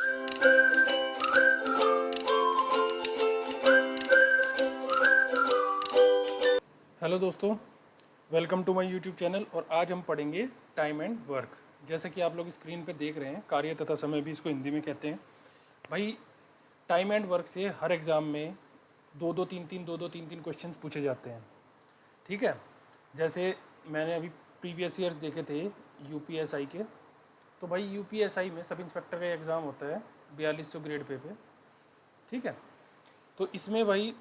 Hello दोस्तों, welcome to my YouTube channel. और आज हम पढ़ेंगे टाइम एंड वर्क। जैसे कि आप लोग स्क्रीन पे देख रहे हैं, कार्य तथा समय भी इसको हिंदी में कहते हैं। भाई, टाइम एंड वर्क से हर एग्ज़ाम में दो दो तीन तीन क्वेश्चंस पूछे जाते हैं। ठीक है। जैसे मैंने अभी प्रीवियस ईयर्स देखे थे यूपीएसआई के, तो भाई यूपीएसआई में सब इंस्पेक्टर का एग्ज़ाम होता है 4200 ग्रेड पे। ठीक है। तो इसमें भाई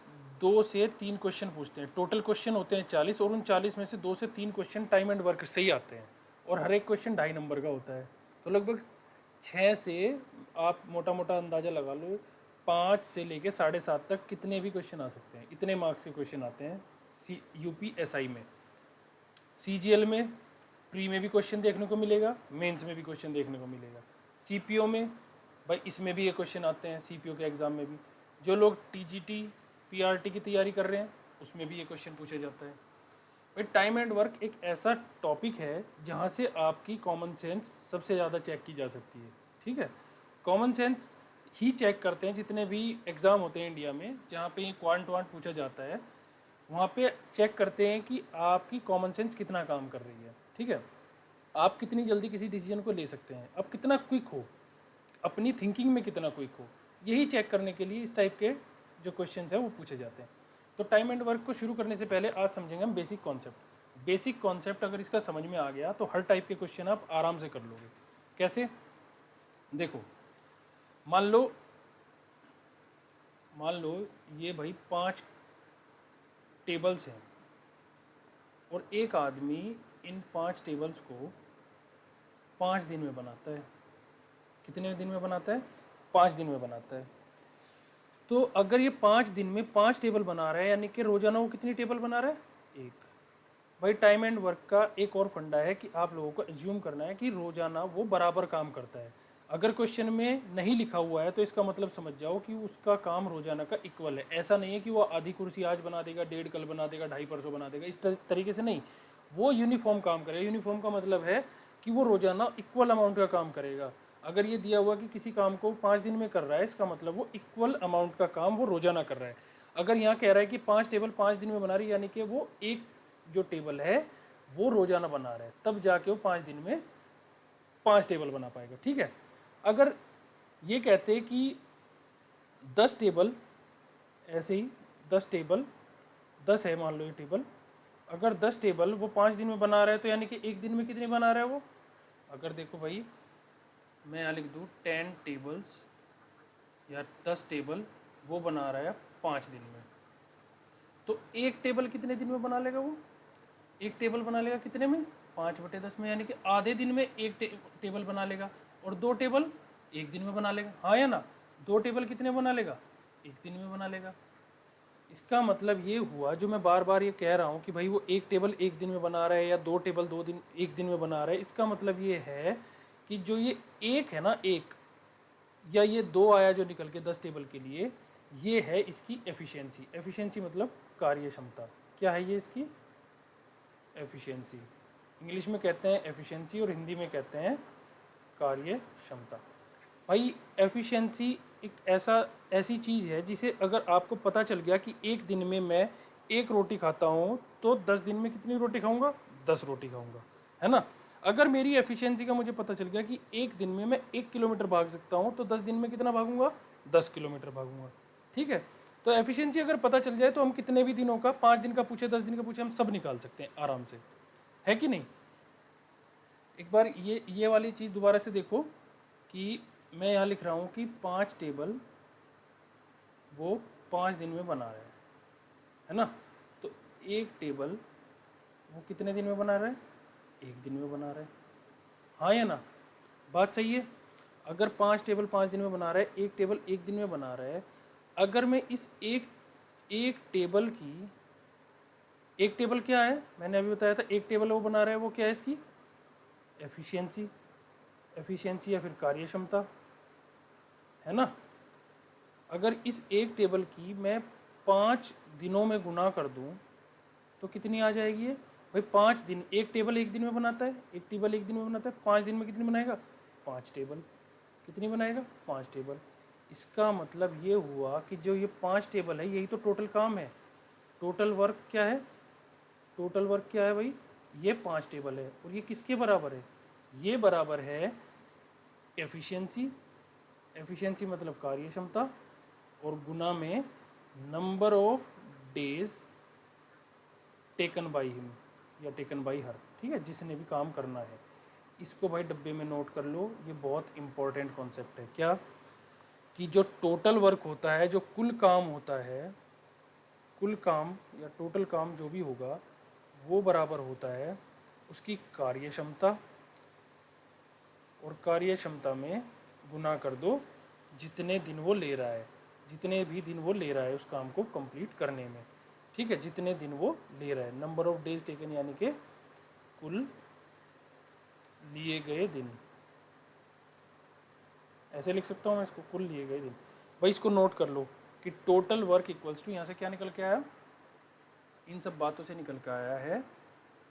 2 से 3 क्वेश्चन पूछते हैं। टोटल क्वेश्चन होते हैं 40, और उन 40 में से 2 से 3 क्वेश्चन टाइम एंड वर्क से ही आते हैं, और हर एक क्वेश्चन 2.5 नंबर का होता है। तो लगभग 6 से, आप मोटा मोटा अंदाज़ा लगा लो, 5 से लेके 7.5 तक कितने भी क्वेश्चन आ सकते हैं। इतने मार्क्स के क्वेश्चन आते हैं यूपीएसआई में। सीजीएल में प्री में भी क्वेश्चन देखने को मिलेगा, मेंस में भी क्वेश्चन देखने को मिलेगा। सीपीओ में भाई इसमें भी ये क्वेश्चन आते हैं, सीपीओ के एग्ज़ाम में भी। जो लोग टीजीटी पीआरटी की तैयारी कर रहे हैं उसमें भी ये क्वेश्चन पूछा जाता है। भाई, टाइम एंड वर्क एक ऐसा टॉपिक है जहाँ से आपकी कॉमन सेंस सबसे ज़्यादा चेक की जा सकती है। ठीक है। कॉमन सेंस ही चेक करते हैं जितने भी एग्ज़ाम होते हैं इंडिया में, जहाँ पे ये क्वांट वांट पूछा जाता है, वहाँ पे चेक करते हैं कि आपकी कॉमन सेंस कितना काम कर रही है। ठीक है। आप कितनी जल्दी किसी डिसीजन को ले सकते हैं, आप कितना क्विक हो, अपनी थिंकिंग में कितना क्विक हो, यही चेक करने के लिए इस टाइप के जो क्वेश्चन है वो पूछे जाते हैं। तो टाइम एंड वर्क को शुरू करने से पहले आज समझेंगे हम बेसिक कॉन्सेप्ट। बेसिक कॉन्सेप्ट अगर इसका समझ में आ गया तो हर टाइप के क्वेश्चन आप आराम से कर लोगे। कैसे? देखो, मान लो ये भाई 5 टेबल्स हैं, और एक आदमी इन 5 टेबल्स को 5 दिन में बनाता है। कितने दिन में बनाता है? 5 दिन में बनाता है। तो अगर ये 5 दिन में 5 टेबल बना रहा है, यानी कि रोजाना वो कितनी टेबल बना रहा है? 1। भाई, टाइम एंड वर्क का एक और फंडा है कि आप लोगों को एज्यूम करना है कि रोजाना वो बराबर काम करता है। अगर क्वेश्चन में नहीं लिखा हुआ है तो इसका मतलब समझ जाओ कि उसका काम रोजाना का इक्वल है। ऐसा नहीं है कि वो आधी कुर्सी आज बना देगा, 1.5 कल बना देगा, 2.5 परसों बना देगा, इस तरीके से नहीं। वो यूनिफॉर्म काम करेगा। यूनिफॉर्म का मतलब है कि वो रोजाना इक्वल अमाउंट का काम करेगा। अगर ये दिया हुआ कि किसी काम को 5 दिन में कर रहा है, इसका मतलब वो इक्वल अमाउंट का काम वो रोजाना कर रहा है। अगर यहाँ कह रहा है कि 5 टेबल 5 दिन में बना रही है, यानी कि वो एक जो टेबल है वो रोजाना बना रहा है, तब जाके वो 5 दिन में 5 टेबल बना पाएगा। ठीक है। अगर ये कहते हैं कि 10 टेबल, ऐसे ही 10 टेबल, 10 है मान लो ये टेबल, अगर 10 टेबल वो 5 दिन में बना रहा है, तो यानी कि एक दिन में कितनी बना रहा है वो? अगर देखो भाई, मैं यहाँ लिख दूँ 10 टेबल्स या 10 टेबल वो बना रहा है 5 दिन में, तो एक टेबल कितने दिन में बना लेगा वो? एक टेबल बना लेगा कितने में? 5/10 में, यानी कि आधे दिन में एक टेबल बना लेगा। और 2 टेबल एक दिन में बना लेगा, हाँ या ना? 2 टेबल कितने बना लेगा? एक दिन में बना लेगा। इसका मतलब ये हुआ, जो मैं बार बार ये कह रहा हूँ कि भाई वो एक टेबल एक दिन में बना रहा है या 2 टेबल 2 दिन एक दिन में बना रहा है, इसका मतलब ये है कि जो ये एक है ना, एक या ये 2 आया जो निकल के 10 टेबल के लिए, ये है इसकी एफिशिएंसी। एफिशिएंसी मतलब कार्य क्षमता। क्या है ये इसकी? एफिशिएंसी। इंग्लिश में कहते हैं एफिशिएंसी और हिंदी में कहते हैं कार्य क्षमता। भाई, एफिशिएंसी एक ऐसी चीज़ है जिसे अगर आपको पता चल गया कि एक दिन में मैं 1 रोटी खाता हूँ, तो 10 दिन में कितनी रोटी खाऊंगा? 10 रोटी खाऊंगा, है ना? अगर मेरी एफिशिएंसी का मुझे पता चल गया कि एक दिन में मैं 1 किलोमीटर भाग सकता हूँ, तो 10 दिन में कितना भागूंगा? 10 किलोमीटर भागूंगा। ठीक है। तो एफिशिएंसी अगर पता चल जाए तो हम कितने भी दिनों का, 5 दिन का पूछे, 10 दिन का पूछे, हम सब निकाल सकते हैं आराम से, है कि नहीं? एक बार ये वाली चीज़ दोबारा से देखो कि मैं यहाँ लिख रहा हूँ कि 5 टेबल वो 5 दिन में बना रहा है ना? तो एक टेबल वो कितने दिन में बना रहा है? एक दिन में बना रहा है, हाँ या ना? बात सही है। अगर 5 टेबल 5 दिन में बना रहा है, एक टेबल एक दिन में बना रहा है, अगर मैं इस एक टेबल की, एक टेबल क्या है मैंने अभी बताया था, एक टेबल वो बना रहा है, वो क्या है इसकी? एफिशिएंसी। एफिशिएंसी या फिर कार्य क्षमता, है ना? अगर इस एक टेबल की मैं 5 दिनों में गुना कर दूं तो कितनी आ जाएगी ये? भाई 5 दिन, एक टेबल एक दिन में बनाता है, एक टेबल एक दिन में बनाता है, 5 दिन में कितनी बनाएगा? 5 टेबल। कितनी बनाएगा? 5 टेबल। इसका मतलब ये हुआ कि जो ये 5 टेबल है यही तो टोटल काम है। टोटल वर्क क्या है? टोटल वर्क क्या है भाई? ये 5 टेबल है। और ये किसके बराबर है? ये बराबर है एफिशिएंसी, एफिशिएंसी मतलब कार्य क्षमता, और गुना में number of days taken by him या टेकन बाई हर, ठीक है, जिसने भी काम करना है। इसको भाई डब्बे में नोट कर लो, ये बहुत इंपॉर्टेंट कॉन्सेप्ट है। क्या? कि जो टोटल वर्क होता है, जो कुल काम होता है, कुल काम या टोटल काम जो भी होगा वो बराबर होता है उसकी कार्य क्षमता, और कार्य क्षमता में गुना कर दो जितने दिन वो ले रहा है, जितने भी दिन वो ले रहा है उस काम को कंप्लीट करने में, ठीक है, जितने दिन वो ले रहा है। नंबर ऑफ डेज टेकन यानी कि कुल लिए गए दिन, ऐसे लिख सकता हूँ मैं इसको, कुल लिए गए दिन। भाई इसको नोट कर लो कि टोटल वर्क इक्वल्स टू, यहाँ से क्या निकल के आया? इन सब बातों से निकल के आया है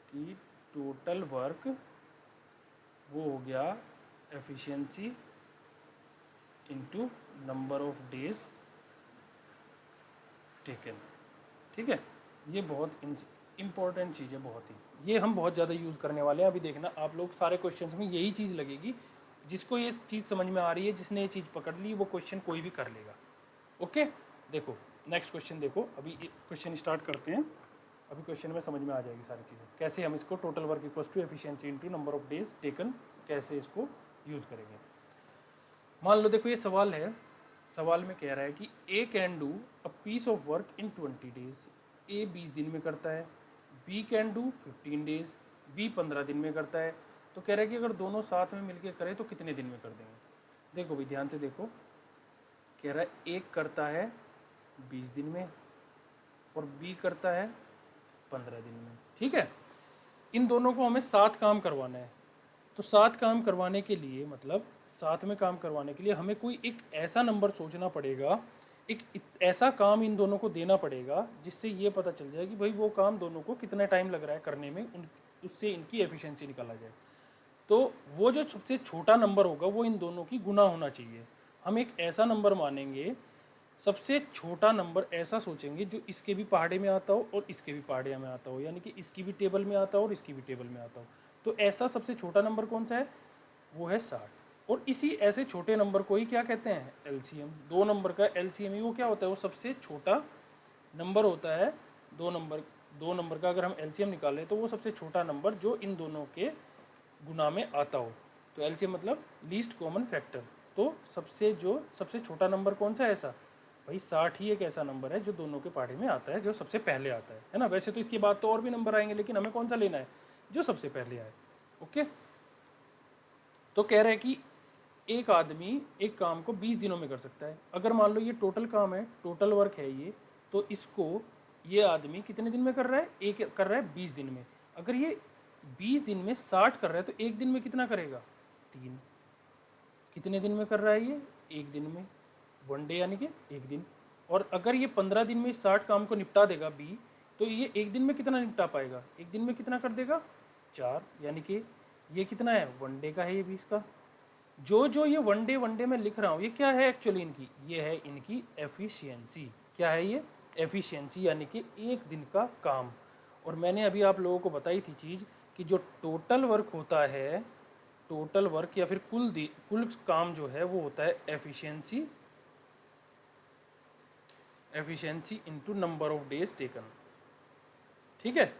कि टोटल वर्क वो हो गया efficiency into number of days taken, ठीक है। ये बहुत इंपॉर्टेंट चीज़ है, बहुत ही, ये हम बहुत ज़्यादा यूज़ करने वाले हैं। अभी देखना आप लोग सारे क्वेश्चंस में यही चीज़ लगेगी। जिसको ये चीज़ समझ में आ रही है, जिसने ये चीज़ पकड़ ली, वो क्वेश्चन कोई भी कर लेगा। ओके, देखो नेक्स्ट क्वेश्चन देखो। अभी क्वेश्चन स्टार्ट करते हैं। अभी क्वेश्चन में समझ में आ जाएगी सारी चीज़ें, कैसे हम इसको total work equals to efficiency into number of days taken कैसे इसको यूज़ करेंगे। मान लो देखो ये सवाल है, सवाल में कह रहा है कि A can do a piece of work in 20 days. A 20 दिन में करता है, B can do 15 days, B 15 दिन में करता है। तो कह रहा है कि अगर दोनों साथ में मिलकर करें तो कितने दिन में कर देंगे। देखो भाई ध्यान से देखो, कह रहा है एक करता है 20 दिन में और बी करता है 15 दिन में, ठीक है। इन दोनों को हमें साथ काम करवाना है। तो साथ काम करवाने के लिए, मतलब साथ में काम करवाने के लिए हमें कोई एक ऐसा नंबर सोचना पड़ेगा, एक ऐसा काम इन दोनों को देना पड़ेगा जिससे ये पता चल जाए कि भाई वो काम दोनों को कितना टाइम लग रहा है करने में, उससे इनकी एफिशिएंसी निकाला जाए। तो वो जो सबसे छोटा नंबर होगा वो इन दोनों की गुना होना चाहिए। हम एक ऐसा नंबर मानेंगे, सबसे छोटा नंबर ऐसा सोचेंगे जो इसके भी पहाड़े में आता हो और इसके भी पहाड़े में आता हो, यानी कि इसकी भी टेबल में आता हो और इसकी भी टेबल में आता हो। तो ऐसा सबसे छोटा नंबर कौन सा है? वो है 60। और इसी ऐसे छोटे नंबर को ही क्या कहते हैं? एलसीएम। दो नंबर का एलसीएम ही वो क्या होता है? वो सबसे छोटा नंबर होता है। दो नंबर का अगर हम एलसीएम निकालें तो वो सबसे छोटा नंबर जो इन दोनों के गुना में आता हो। तो एलसीएम मतलब लीस्ट कॉमन फैक्टर। तो सबसे छोटा नंबर कौन सा है ऐसा? भाई 60 ही एक ऐसा नंबर है जो दोनों के पहाड़े में आता है, जो सबसे पहले आता है ना। वैसे तो इसके बाद तो और भी नंबर आएंगे, लेकिन हमें कौन सा लेना है? जो सबसे पहले आए। ओके, तो कह रहे हैं कि एक आदमी एक काम को 20 दिनों में कर सकता है। अगर मान लो ये टोटल काम है, टोटल वर्क है ये, तो इसको ये आदमी कितने दिन में कर रहा है? एक कर रहा है 20 दिन में। अगर ये 20 दिन में 60 कर रहा है तो एक दिन में कितना करेगा? 3। कितने दिन में कर रहा है ये? एक दिन में, 1 डे यानी कि एक दिन। और अगर ये 15 दिन में 60 काम को निपटा देगा बी, तो ये एक दिन में कितना निपटा पाएगा? एक दिन में कितना कर देगा? 4। यानी कि ये कितना है? 1 डे का है ये 20 का। जो ये 1 डे में लिख रहा हूँ, ये क्या है एक्चुअली इनकी? ये है इनकी एफिशिएंसी। क्या है ये? एफिशिएंसी, यानी कि एक दिन का काम। और मैंने अभी आप लोगों को बताई थी चीज़ कि जो टोटल वर्क होता है, टोटल वर्क या फिर कुल काम जो है वो होता है efficiency, efficiency into number of days taken, ठीक है।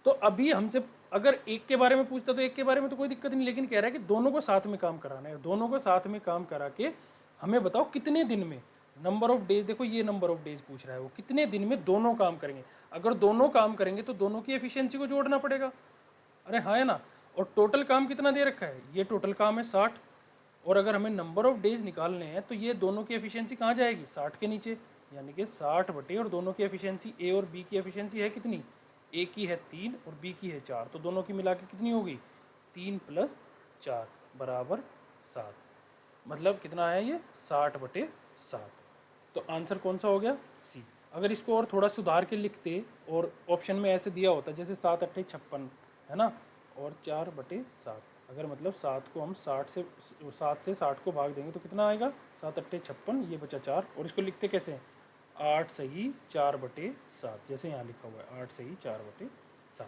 तो अभी हमसे अगर एक के बारे में पूछता तो एक के बारे में तो कोई दिक्कत नहीं, लेकिन कह रहा है कि दोनों को साथ में काम कराना है। दोनों को साथ में काम करा के हमें बताओ कितने दिन में, नंबर ऑफ डेज। देखो ये नंबर ऑफ डेज पूछ रहा है, वो कितने दिन में दोनों काम करेंगे। अगर दोनों काम करेंगे तो दोनों की एफिशिएंसी को जोड़ना पड़ेगा। अरे हाँ है ना। और टोटल काम कितना दे रखा है? ये टोटल काम है 60। और अगर हमें नंबर ऑफ डेज निकालने हैं तो ये दोनों की एफिशिएंसी कहाँ जाएगी? 60 के नीचे, यानी कि 60 बटे, और दोनों की एफिशिएंसी ए और बी की एफिशिएंसी है कितनी? ए की है 3 और बी की है 4। तो दोनों की मिला के कितनी होगी? 3 + 4 बराबर 7। मतलब कितना है ये? 60 बटे 7। तो आंसर कौन सा हो गया? सी। अगर इसको और थोड़ा सुधार के लिखते और ऑप्शन में ऐसे दिया होता जैसे 7 × 8 = 56 है ना, और 4 बटे 7, अगर मतलब 7 को हम 7 से 60 को भाग देंगे तो कितना आएगा, 7 × 8 = 56, ये बचा 4। और इसको लिखते कैसे हैं, 8 सही 4/7, जैसे यहाँ लिखा हुआ है 8 सही 4/7।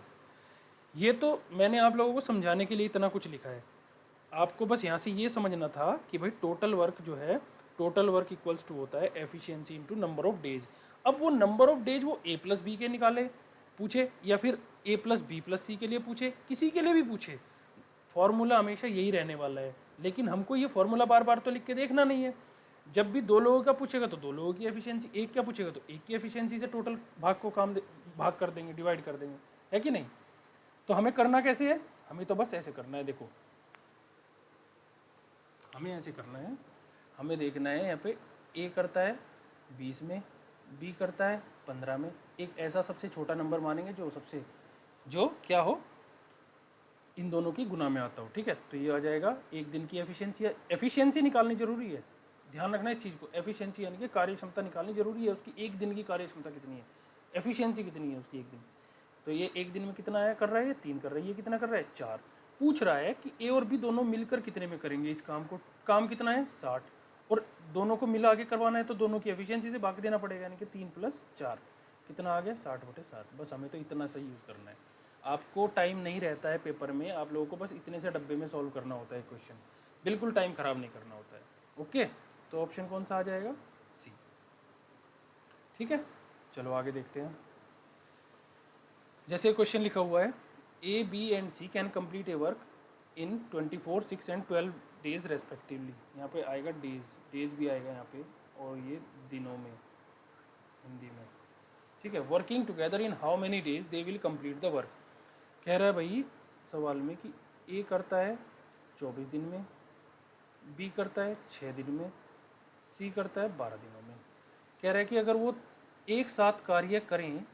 ये तो मैंने आप लोगों को समझाने के लिए इतना कुछ लिखा है। आपको बस यहाँ से ये समझना था कि भाई टोटल वर्क जो है, टोटल वर्क इक्वल्स टू होता है efficiency into number of days. अब वो नंबर ऑफ डेज वो A+B के निकाले पूछे, या फिर A+B+C के लिए पूछे, किसी के लिए भी पूछे, फॉर्मूला हमेशा यही रहने वाला है। लेकिन हमको ये फॉर्मूला बार बार तो लिख के देखना नहीं है। जब भी 2 लोगों का पूछेगा तो 2 लोगों की एफिशिएंसी, एक क्या पूछेगा तो एक की एफिशिएंसी से टोटल भाग को भाग कर देंगे, डिवाइड कर देंगे, है कि नहीं। तो हमें करना कैसे है, हमें तो बस ऐसे करना है, देखो हमें ऐसे करना है। हमें देखना है यहाँ पे A करता है 20 में, B करता है 15 में, एक ऐसा सबसे छोटा नंबर मानेंगे जो क्या हो, इन दोनों की गुना में आता हो, ठीक है। तो ये आ जाएगा एक दिन की एफिशिएंसी निकालनी जरूरी है, ध्यान रखना इस चीज़ को। एफिशिएंसी यानी कि कार्य क्षमता निकालनी जरूरी है, उसकी एक दिन की कार्य क्षमता कितनी है, एफिशिएंसी कितनी है उसकी एक दिन। तो ये एक दिन में कितना आया कर रहा है, ये 3 कर रहा है, ये कितना कर रहा है 4। पूछ रहा है कि A और B दोनों मिलकर कितने में करेंगे इस काम को, काम कितना है 60, और दोनों को मिला के करवाना है तो दोनों की एफिशिएंसी से भाग देना पड़ेगा, यानी कि 3 + 4 कितना आ गया 60/7। बस हमें तो इतना सा यूज़ करना है। आपको टाइम नहीं रहता है पेपर में, आप लोगों को बस इतने से डब्बे में सॉल्व करना होता है क्वेश्चन, बिल्कुल टाइम खराब नहीं करना होता है। ओके, तो ऑप्शन कौन सा आ जाएगा, सी। ठीक है, चलो आगे देखते हैं। जैसे क्वेश्चन लिखा हुआ है A, B and C can complete a work in 24, 6 and 12 days respectively. यहाँ पे आएगा डेज भी आएगा यहाँ पे, और ये दिनों में हिंदी में, ठीक है। Working together in how many days they will complete the work. कह रहा है भाई सवाल में कि A करता है 24 दिन में, B करता है 6 दिन में, C करता है 12 दिनों में। कह रहा है कि अगर वो एक साथ कार्य करें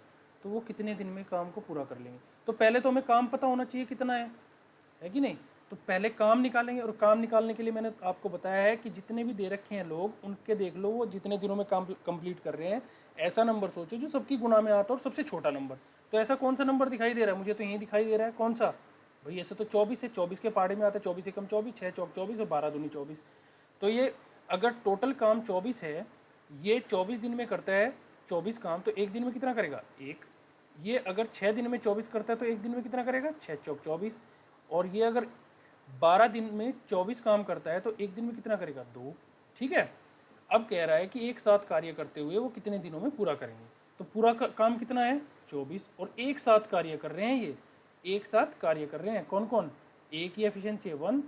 तो वो कितने दिन में काम को पूरा कर लेंगे। तो पहले तो हमें काम पता होना चाहिए कितना है कि नहीं। तो पहले काम निकालेंगे, और काम निकालने के लिए मैंने आपको बताया है कि जितने भी दे रखे हैं लोग उनके देख लो वो जितने दिनों में काम कंप्लीट कर रहे हैं, ऐसा नंबर सोचो जो सबकी गुणा में आता है और सबसे छोटा नंबर। तो ऐसा कौन सा नंबर दिखाई दे रहा है, मुझे तो यही दिखाई दे रहा है। कौन सा भाई, ऐसे तो 24 है, 24 के पहाड़े में आता है 24 एकम 24, 6 चौक 24 और 12 दूनी 24। तो ये अगर टोटल काम 24 है, ये 24 दिन में करता है 24 काम, तो एक दिन में कितना करेगा 1। ये अगर 6 दिन में 24 करता है तो एक दिन में कितना करेगा 6 चौक 24। और ये अगर 12 दिन में 24 काम करता है तो एक दिन में कितना करेगा 2। ठीक है, अब कह रहा है कि एक साथ कार्य करते हुए वो कितने दिनों में पूरा करेंगे। तो पूरा काम कितना है 24, और एक साथ कार्य कर रहे हैं, ये एक साथ कार्य कर रहे हैं कौन कौन, A की एफिशिएंसी है 1,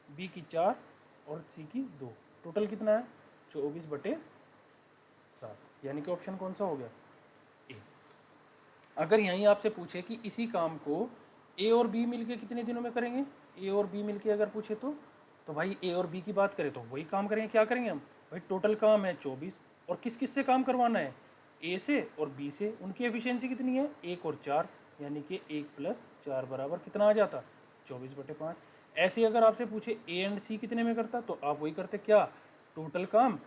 B की 4 और C की 2। टोटल कितना है 24/7, यानी कि ऑप्शन कौन सा हो गया A। अगर यहीं आपसे पूछे कि इसी काम को A और B मिलके कितने दिनों में करेंगे, A और B मिलके अगर पूछे तो भाई A और B की बात करें तो वही काम करेंगे। क्या करेंगे हम, भाई टोटल काम है 24, और किस किस से काम करवाना है, A से और B से। उनकी एफिशिएंसी कितनी है 1 और 4, यानी कि 1 + 4 बराबर कितना आ जाता 24/5। ऐसे अगर आपसे पूछे A एंड C कितने में करता तो आप वही करते, क्या टोटल काम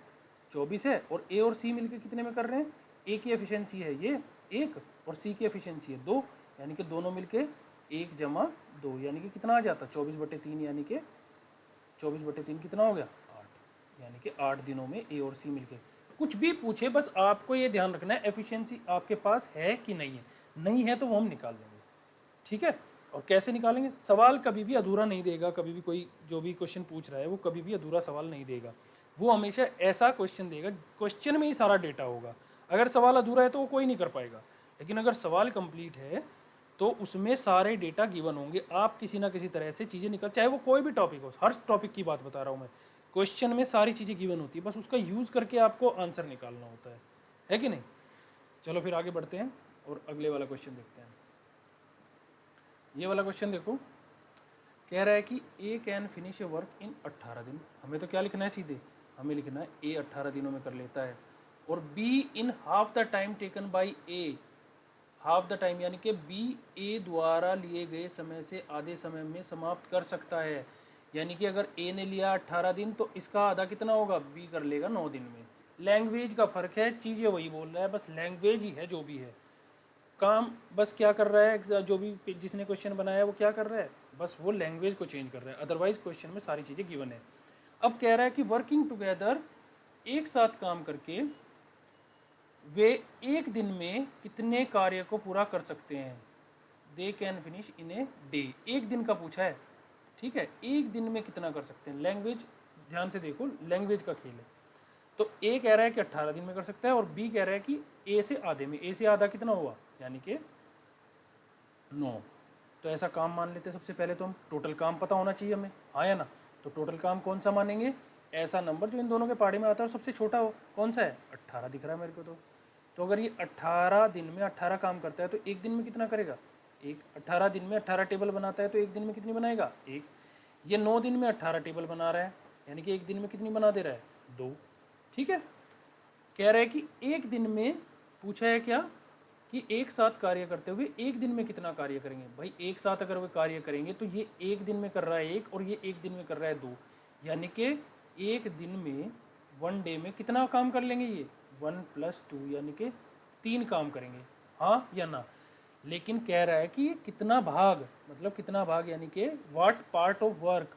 24 है और A और C मिलके कितने में कर रहे हैं, A की एफिशिएंसी है ये 1 और C की एफिशिएंसी है 2, यानी कि दोनों मिलके 1 + 2, यानी कि कितना आ जाता 24/3, यानी कि 24/3 कितना हो गया 8, यानी कि 8 दिनों में A और C मिलके। कुछ भी पूछे बस आपको ये ध्यान रखना है एफिशिएंसी आपके पास है कि नहीं है, नहीं है तो वो हम निकाल देंगे। ठीक है, और कैसे निकालेंगे, सवाल कभी भी अधूरा नहीं देगा, कभी भी कोई जो भी क्वेश्चन पूछ रहा है वो कभी भी अधूरा सवाल नहीं देगा, वो हमेशा ऐसा क्वेश्चन देगा क्वेश्चन में ही सारा डेटा होगा। अगर सवाल अधूरा है तो वो कोई नहीं कर पाएगा, लेकिन अगर सवाल कंप्लीट है तो उसमें सारे डेटा गिवन होंगे। आप किसी ना किसी तरह से चीज़ें निकल, चाहे वो कोई भी टॉपिक हो, हर टॉपिक की बात बता रहा हूँ मैं, क्वेश्चन में सारी चीज़ें गिवन होती है, बस उसका यूज़ करके आपको आंसर निकालना होता है कि नहीं। चलो फिर आगे बढ़ते हैं और अगले वाला क्वेश्चन देखते हैं। ये वाला क्वेश्चन देखो, कह रहा है कि A can finish A work इन 18 दिन। हमें तो क्या लिखना है, सीधे हमें लिखना है A 18 दिनों में कर लेता है, और B in half the time taken by A, half the time यानी कि B A द्वारा लिए गए समय से आधे समय में समाप्त कर सकता है। यानी कि अगर A ने लिया 18 दिन तो इसका आधा कितना होगा, B कर लेगा 9 दिन में। लैंग्वेज का फ़र्क है, चीज़ें वही बोल रहा है, बस लैंग्वेज ही है जो भी है। काम बस क्या कर रहा है, जो भी जिसने क्वेश्चन बनाया है वो क्या कर रहा है, बस वो लैंग्वेज को चेंज कर रहा है, अदरवाइज क्वेश्चन में सारी चीज़ें गिवन है। अब कह रहा है कि वर्किंग टुगेदर, एक साथ काम करके वे एक दिन में कितने कार्य को पूरा कर सकते हैं। They can finish in a day, एक दिन का पूछा है, ठीक है, एक दिन में कितना कर सकते हैं। लैंग्वेज ध्यान से देखो, लैंग्वेज का खेल है। तो ए कह रहा है कि 18 दिन में कर सकता है और बी कह रहा है कि ए से आधे में, ए से आधा कितना हुआ यानी कि 9। तो ऐसा काम मान लेते हैं सबसे पहले, तो हम टोटल काम पता होना चाहिए हमें, हाँ या ना। तो टोटल काम कौन सा मानेंगे, ऐसा नंबर जो इन दोनों के पहाड़े में आता है और सबसे छोटा हो, कौन सा है, 18 दिख रहा है मेरे को। तो अगर ये 18 दिन में 18 काम करता है तो एक दिन में कितना करेगा, एक। 18 दिन में 18 टेबल बनाता है तो एक दिन में कितनी बनाएगा, एक। ये 9 दिन में 18 टेबल बना रहा है यानी कि एक दिन में कितनी बना दे रहा है, 2। ठीक है, कह रहा है कि एक दिन में, पूछा है क्या कि एक साथ कार्य करते हुए एक दिन में कितना कार्य करेंगे। भाई एक साथ अगर वे कार्य करेंगे तो ये एक दिन में कर रहा है एक और ये एक दिन में कर रहा है 2, यानी कि एक दिन में, 1 डे में कितना काम कर लेंगे ये, 1 + 2 यानी कि 3 काम करेंगे, हाँ या ना। लेकिन कह रहा है कि कितना भाग, मतलब कितना भाग यानी कि व्हाट पार्ट ऑफ वर्क,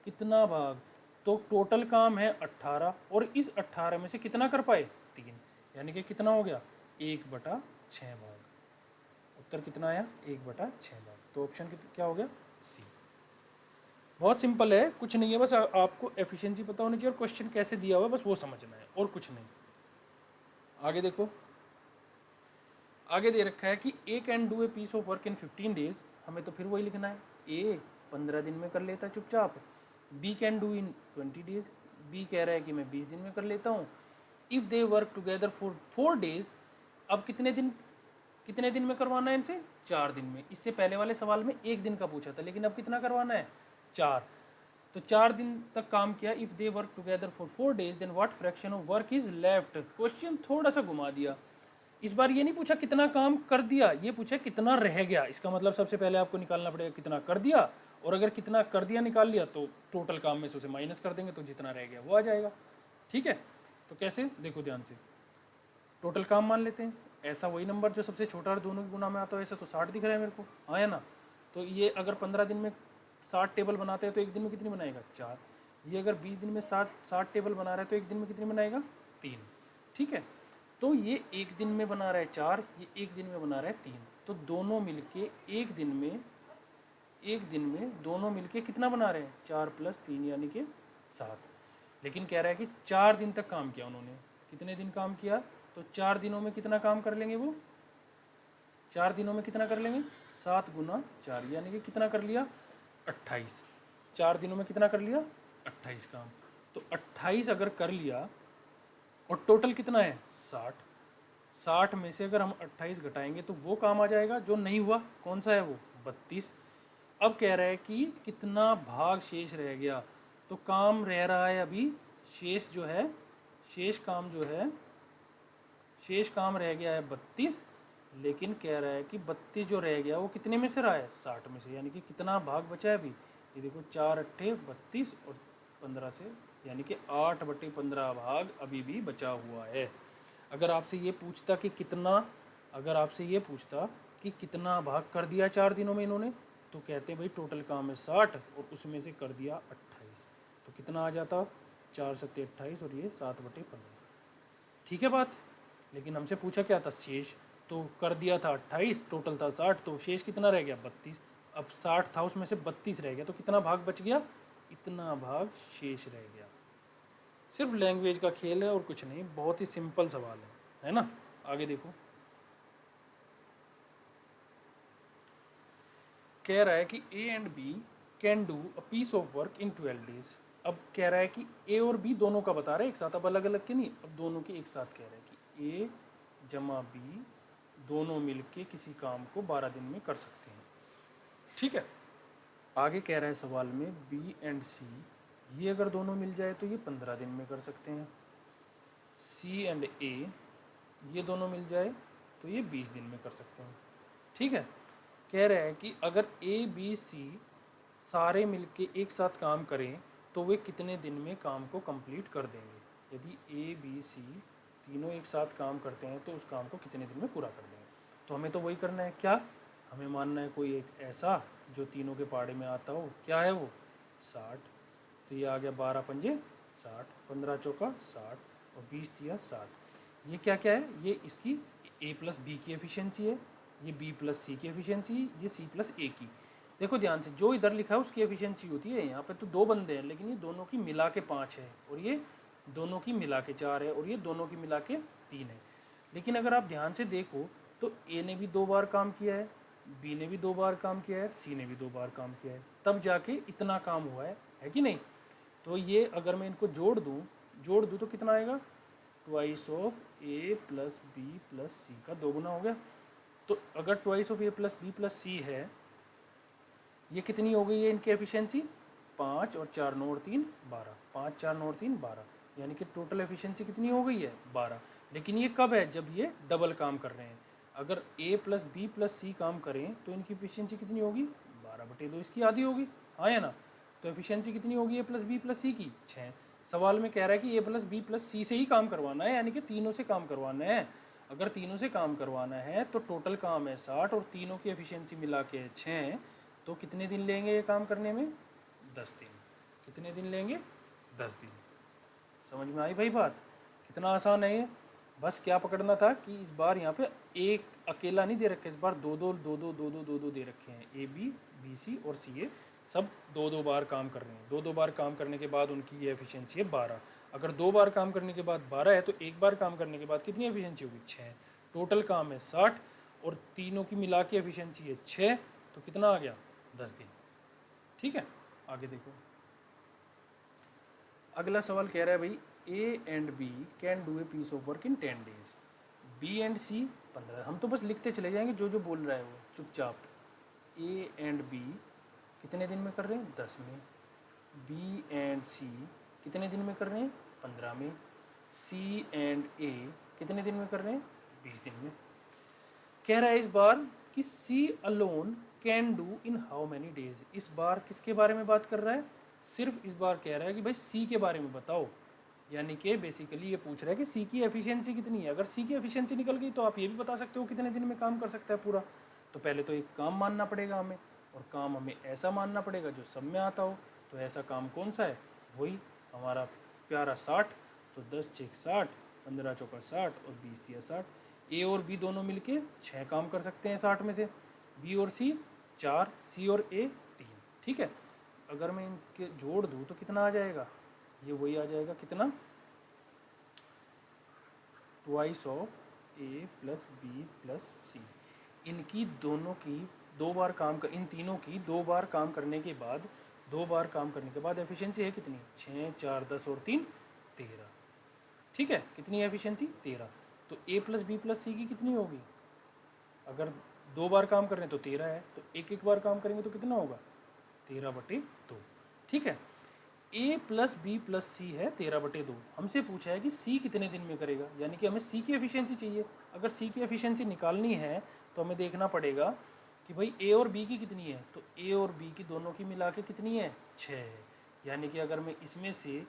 कितना भाग। तो टोटल काम है 18 और इस 18 में से कितना कर पाए, 3, यानी कि कितना हो गया, 1/6 भाग। उत्तर कितना आया, 1/6 भाग। तो ऑप्शन क्या हो गया, सी। बहुत सिंपल है, कुछ नहीं है, बस आपको एफिशिएंसी पता होनी चाहिए और क्वेश्चन कैसे दिया हुआ है बस वो समझना है और कुछ नहीं। आगे देखो, आगे दे रखा है कि A can do a piece of work in 15 days, हमें तो फिर वही लिखना है, ए 15 दिन में कर लेता है चुपचाप। B can do in 20 days, B कह रहा है कि मैं 20 दिन में कर लेता हूँ। If they work together for 4 days, अब कितने दिन में करवाना है इनसे, 4 दिन में। इससे पहले वाले सवाल में एक दिन का पूछा था, लेकिन अब कितना करवाना है, 4। तो 4 दिन तक काम किया। If they work together for 4 days then what fraction of work is left. Question थोड़ा सा घुमा दिया, इस बार ये नहीं पूछा कितना काम कर दिया, ये पूछा कितना रह गया। इसका मतलब सबसे पहले आपको निकालना पड़ेगा कितना कर दिया, और अगर कितना कर दिया निकाल लिया तो टोटल काम में से उसे माइनस कर देंगे तो जितना रह गया वो आ जाएगा। ठीक है, तो कैसे, देखो ध्यान से, टोटल काम मान लेते हैं। ऐसा वही नंबर जो सबसे छोटा और दोनों के गुना में आता है, ऐसा तो 60 दिख रहा है मेरे को, हाँ या ना। तो ये अगर 15 दिन में 60 टेबल बनाते हैं तो एक दिन में कितनी बनाएगा, 4। ये अगर 20 दिन में 60 टेबल बना रहा है तो एक दिन में कितनी बनाएगा, 3। ठीक है, तो ये एक दिन में बना रहा है 4, ये एक दिन में बना रहा है 3। तो दोनों मिलके एक दिन में दोनों मिलके कितना बना रहे हैं, 4 + 3 यानी कि 7। लेकिन कह रहा है कि 4 दिन तक काम किया उन्होंने, कितने दिन काम किया, तो 4 दिनों में कितना काम कर लेंगे वो, 4 दिनों में कितना कर लेंगे, 7 × 4 यानी कि कितना कर लिया, 28। 4 दिनों में कितना कर लिया, 28 काम। तो 28 अगर कर लिया और टोटल कितना है, 60। 60 में से अगर हम 28 घटाएंगे तो वो काम आ जाएगा जो नहीं हुआ, कौन सा है वो, 32। अब कह रहा है कि कितना भाग शेष रह गया, तो काम रह रहा है अभी, शेष जो है, शेष काम रह गया है 32। लेकिन कह रहा है कि 32 जो रह गया वो कितने में से रहा है, 60 में से, यानी कि कितना भाग बचा है अभी, ये देखो 4 × 8 32 और 15 से, यानी कि 8/15 भाग अभी भी बचा हुआ है। अगर आपसे ये पूछता कि कितना भाग कर दिया 4 दिनों में इन्होंने, तो कहते भाई टोटल काम है 60 और उसमें से कर दिया 28, तो कितना आ जाता, 4 × 7 = 28 और ये 7/15। ठीक है बात। लेकिन हमसे पूछा क्या था, शेष, तो कर दिया था 28, टोटल था 60, तो शेष कितना रह गया, 32। अब 60 था उसमें से 32 रह गया, तो कितना भाग बच गया, इतना भाग शेष रह गया। सिर्फ लैंग्वेज का खेल है और कुछ नहीं, बहुत ही सिंपल सवाल है ना। आगे देखो, कह रहा है कि A and B can do a piece of work in 12 days. अब कह रहा है कि ए और बी दोनों का बता रहा है एक साथ, अब अलग अलग के नहीं, अब दोनों के एक साथ कह रहा है कि ए जमा बी दोनों मिलके किसी काम को 12 दिन में कर सकते हैं। ठीक है, आगे कह रहा है सवाल में बी एंड सी, ये अगर दोनों मिल जाए तो ये 15 दिन में कर सकते हैं। सी एंड ए, ये दोनों मिल जाए तो ये 20 दिन में कर सकते हैं। ठीक है, कह रहा है कि अगर ए बी सी सारे मिलके एक साथ काम करें तो वे कितने दिन में काम को कंप्लीट कर देंगे। यदि ए बी सी तीनों एक साथ काम करते हैं तो उस काम को कितने दिन में पूरा कर देंगे। तो हमें तो वही करना है, क्या, हमें मानना है कोई एक ऐसा जो तीनों के पहाड़े में आता हो, क्या है वो 60। तो ये आ गया 12 पंजे 60, 15 चौका 60 और 20 दिया 60। ये क्या क्या है, ये इसकी a प्लस बी की एफिशिएंसी है, ये b प्लस सी की एफिशिएंसी, ये c प्लस a की। देखो ध्यान से, जो इधर लिखा है उसकी एफिशिएंसी होती है, यहाँ पे तो 2 बंदे हैं लेकिन ये दोनों की मिला के 5 है, और ये दोनों की मिला के 4 है, और ये दोनों की मिला के 3 है। लेकिन अगर आप ध्यान से देखो तो a ने भी 2 बार काम किया है, b ने भी 2 बार काम किया है, c ने भी 2 बार काम किया है, तब जाके इतना काम हुआ है कि नहीं। तो ये अगर मैं इनको जोड़ दूँ तो कितना आएगा, twice of a plus B plus C का 2 गुना हो गया। तो अगर twice of a plus B plus C है, ये कितनी हो गई है इनकी एफिशिएंसी, 5 और 4 9 और 3 12, 5 4 9 और 3 12, यानी कि टोटल एफिशिएंसी कितनी हो गई है 12। लेकिन ये कब है, जब ये डबल काम कर रहे हैं। अगर a प्लस बी प्लस सी काम करें तो इनकी एफिशिएंसी कितनी होगी, 12/2, इसकी आधी होगी, हाँ या ना। तो एफिशिएंसी कितनी होगी a प्लस बी प्लस सी की, 6। सवाल में कह रहा है कि a प्लस बी प्लस सी से ही काम करवाना है, यानी कि तीनों से काम करवाना है। अगर तीनों से काम करवाना है तो टोटल काम है 60 और तीनों की एफिशिएंसी मिला के 6, तो कितने दिन लेंगे ये काम करने में, 10 दिन। कितने दिन लेंगे, 10 दिन। समझ में आई भाई बात, कितना आसान है ये। बस क्या पकड़ना था कि इस बार यहाँ पे एक अकेला नहीं दे रखे, इस बार दो दो दो दो दो दो दो दो दे रखे हैं, ए बी बी सी और सी ए सब 2-2 बार काम कर रहे हैं। 2-2 बार काम करने के बाद उनकी ये एफिशिएंसी है 12। अगर 2 बार काम करने के बाद 12 है तो एक बार काम करने के बाद कितनी एफिशिएंसी होगी, 6। टोटल काम है 60 और तीनों की मिला के एफिशिएंसी है 6, तो कितना आ गया, 10 दिन। ठीक है, आगे देखो। अगला सवाल कह रहा है भाई A and B can do a piece of work in 10 days, B and C 15। हम तो बस लिखते चले जाएंगे जो जो बोल रहा है वो चुपचाप। ए एंड बी कितने दिन में कर रहे हैं, 10 में। बी एंड सी कितने दिन में कर रहे हैं, 15 में। सी एंड ए कितने दिन में कर रहे हैं, 20 दिन में। कह रहा है इस बार कि C alone can do in how many days. इस बार किसके बारे में बात कर रहा है, सिर्फ इस बार कह रहा है कि भाई सी के बारे में बताओ। यानी कि बेसिकली ये पूछ रहा है कि सी की एफिशिएंसी कितनी है। अगर सी की एफिशिएंसी निकल गई तो आप ये भी बता सकते हो कितने दिन में काम कर सकता है पूरा। तो पहले तो एक काम मानना पड़ेगा हमें, और काम हमें ऐसा मानना पड़ेगा जो सब में आता हो। तो ऐसा काम कौन सा है, वही हमारा प्यारा 60। तो 10 6 60, 15 चौका 60 और 20 दिया 60। ए और बी दोनों मिलके 6 काम कर सकते हैं 60 में से, बी और सी 4, सी और ए 3। ठीक है, अगर मैं इनके जोड़ दूँ तो कितना आ जाएगा, ये वही आ जाएगा, कितना, twice of A plus B plus C. इनकी दोनों की 2 बार काम कर, इन तीनों की 2 बार काम करने के बाद, 2 बार काम करने के बाद एफिशिएंसी है कितनी, 6 4 10 और 3 13। ठीक है, कितनी एफिशिएंसी 13। तो ए प्लस बी प्लस सी की कितनी होगी, अगर 2 बार काम कर रहे हैं तो 13 है, तो एक एक बार काम करेंगे तो कितना होगा, 13/2। ठीक है, ए प्लस बी प्लस सी है 13/2। हमसे पूछा है कि सी कितने दिन में करेगा, यानी कि हमें सी की एफिशिएंसी चाहिए। अगर सी की एफिशिएंसी निकालनी है तो हमें देखना पड़ेगा कि भाई ए और बी की कितनी है। तो ए और बी की दोनों की मिला के कितनी है, 6 है। यानी कि अगर मैं इसमें से,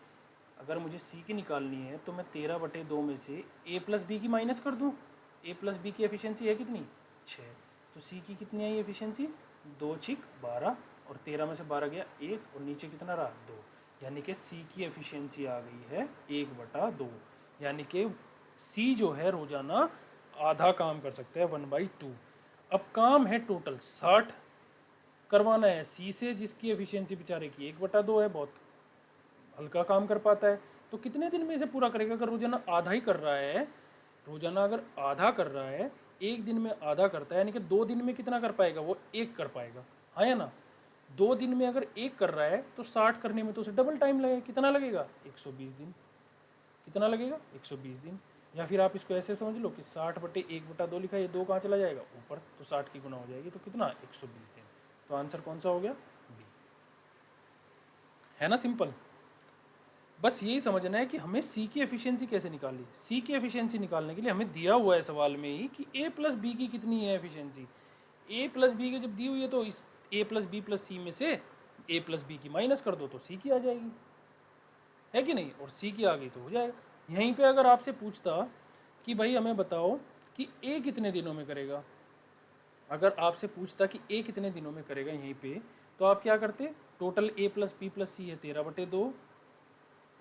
अगर मुझे सी की निकालनी है तो मैं 13/2 में से ए प्लस बी की माइनस कर दूँ। ए प्लस बी की एफिशिएंसी है कितनी, 6। तो सी की कितनी है एफिशिएंसी, 2 6 12, और 13 में से 12 गया 1, और नीचे कितना रहा 2। यानी कि सी की एफिशिएंसी आ गई है 1/2। यानी कि सी जो है रोजाना आधा काम कर सकता है, 1/2। अब काम है टोटल 60 करवाना है सी से, जिसकी एफिशिएंसी बेचारे की 1/2 है, बहुत हल्का काम कर पाता है। तो कितने दिन में इसे पूरा करेगा, अगर रोजाना आधा ही कर रहा है, रोजाना अगर आधा कर रहा है, एक दिन में आधा करता है, यानी कि 2 दिन में कितना कर पाएगा, वो 1 कर पाएगा, हाँ या ना। 2 दिन में अगर 1 कर रहा है तो 60 करने में तो उसे डबल टाइम लगेगा, कितना लगेगा, 120 दिन। कितना लगेगा, 120 दिन। या फिर आप इसको ऐसे समझ लो कि 60/1/2 लिखा है, ये 2 कहाँ चला जाएगा ऊपर, तो 60 की गुना हो जाएगी, तो कितना, 120 दिन। तो आंसर कौन सा हो गया, बी। है ना सिंपल। बस यही समझना है कि हमें सी की एफिशिएंसी कैसे निकालनी। सी की एफिशिएंसी निकालने के लिए हमें दिया हुआ है सवाल में ही कि ए प्लस बी की कितनी है एफिशिएंसी। ए प्लस बी की जब दी हुई है तो इस ए प्लस बी प्लस सी में से ए प्लस बी की माइनस कर दो तो सी की आ जाएगी, है कि नहीं, और सी की आ गई तो हो जाएगा। यहीं पे अगर आपसे पूछता कि भाई हमें बताओ कि ए कितने दिनों में करेगा, अगर आपसे पूछता कि ए कितने दिनों में करेगा यहीं पे, तो आप क्या करते, total A plus B plus C है 13/2,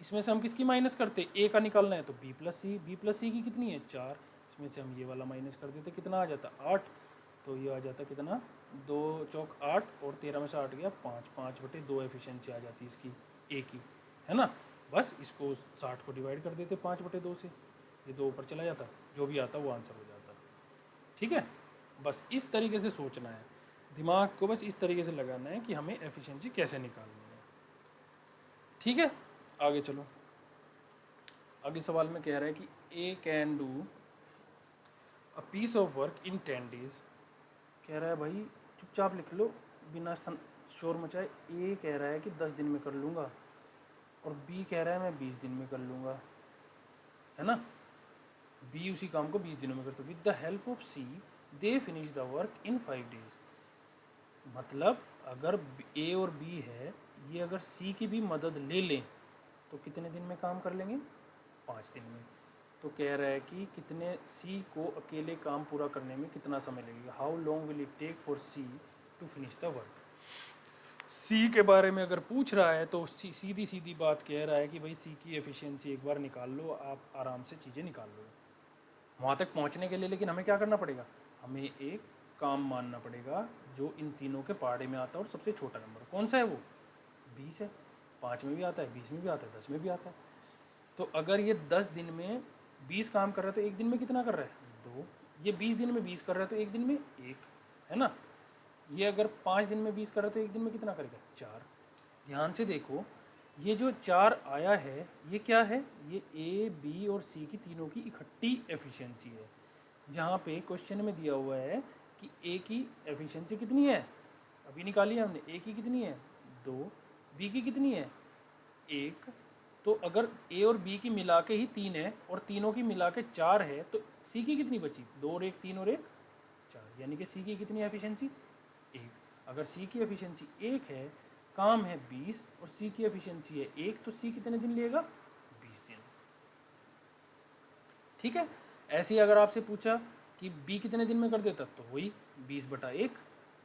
इसमें से हम किसकी माइनस करते, ए का निकालना है तो बी प्लस सी की कितनी है 4, इसमें से हम ये वाला माइनस कर देते, कितना आ जाता 8, तो ये आ जाता कितना 2 चौक 8 और 13 में से 8 गया 5, 5/2 एफिशिएंसी आ जाती है इसकी ए की, है ना। बस इसको 60 को डिवाइड कर देते 5/2 से, ये 2 ऊपर चला जाता, जो भी आता वो आंसर हो जाता। ठीक है, बस इस तरीके से सोचना है, दिमाग को बस इस तरीके से लगाना है कि हमें एफिशिएंसी कैसे निकालनी है। ठीक है, आगे चलो। आगे सवाल में कह रहा है कि A can do a piece of work in 10 days। कह रहा है भाई चुपचाप लिख लो बिना शोर मचाए, ए कह रहा है कि 10 दिन में कर लूँगा और बी कह रहा है मैं 20 दिन में कर लूँगा, है ना। बी उसी काम को 20 दिनों में करते, with the help of C they finish the work in 5 days। मतलब अगर ए और बी है, ये अगर सी की भी मदद ले लें तो कितने दिन में काम कर लेंगे, 5 दिन में। तो कह रहा है कि कितने सी को अकेले काम पूरा करने में कितना समय लगेगा, how long will it take for C to finish the work. C के बारे में अगर पूछ रहा है तो सीधी सीधी बात कह रहा है कि भाई सी की एफिशिएंसी एक बार निकाल लो, आप आराम से चीज़ें निकाल लो वहाँ तक पहुँचने के लिए। लेकिन हमें क्या करना पड़ेगा, हमें एक काम मानना पड़ेगा जो इन तीनों के पहाड़े में आता है, और सबसे छोटा नंबर कौन सा है, वो 20 है। 5 में भी आता है, 20 में भी आता है, 10 में भी आता है। तो अगर ये 10 दिन में 20 काम कर रहा है तो एक दिन में कितना कर रहा है 2, ये 20 दिन में 20 कर रहा है तो एक दिन में 1, है ना। ये अगर 5 दिन में 20 कर रहा है तो एक दिन में कितना करेगा 4। ध्यान से देखो, ये जो 4 आया है ये क्या है, ये ए बी और सी की तीनों की इकट्ठी एफिशिएंसी है। जहाँ पे क्वेश्चन में दिया हुआ है कि ए की एफिशिएंसी कितनी है, अभी निकाली है हमने, ए की कितनी है 2, बी की कितनी है 1, तो अगर ए और बी की मिला के ही 3 है और तीनों की मिला के 4 है, तो सी की कितनी बची 2 और 1 3 और 1 4, यानी कि सी की कितनी एफिशिएंसी 1। अगर सी की एफिशिएंसी 1 है, काम है 20 और सी की एफिशिएंसी है 1, तो सी कितने दिन लेगा 20 दिन। ठीक है, ऐसे ही अगर आपसे पूछा कि बी कितने दिन में कर देता, तो वही 20/1,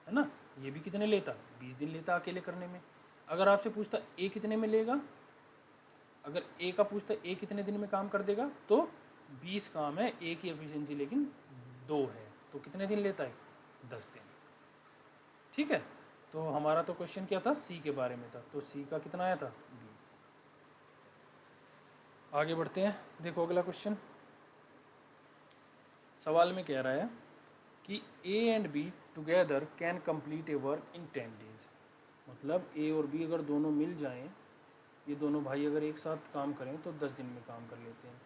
है ना। ये भी कितने लेता 20 दिन लेता अकेले करने में। अगर आपसे पूछता ए कितने में लेगा, अगर ए का पूछता ए कितने दिन में काम कर देगा, तो 20 काम है, ए की एफिशिएंसी लेकिन 2 है, तो कितने दिन लेता है 10 दिन। ठीक है, तो हमारा तो क्वेश्चन क्या था, सी के बारे में था, तो सी का कितना आया था 20। आगे बढ़ते हैं, देखो अगला क्वेश्चन। सवाल में कह रहा है कि A and B together can complete a work in 10 days। मतलब ए और बी अगर दोनों मिल जाएं, ये दोनों भाई अगर एक साथ काम करें तो 10 दिन में काम कर लेते हैं।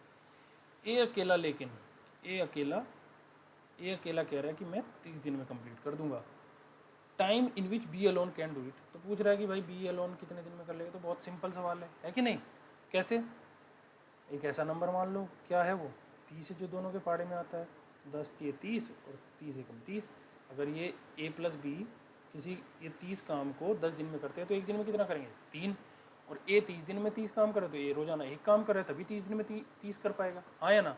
ए अकेला लेकिन ए अकेला कह रहा है कि मैं 30 दिन में कंप्लीट कर दूंगा। Time in which B alone can do it, तो पूछ रहा है कि भाई बी अलोन कितने दिन में कर लेगा। तो बहुत सिंपल सवाल है कि नहीं। कैसे, एक ऐसा नंबर मान लो, क्या है वो 30 है जो दोनों के पाड़े में आता है, 10 ये 30 और 30 एकम 30। अगर ये ए प्लस बी किसी ये 30 काम को 10 दिन में करते हैं तो एक दिन में कितना करेंगे 3, और ए 30 दिन में 30 काम करे तो ए रोजाना एक काम करे तभी 30 दिन में 30 कर पाएगा, हाँ या ना।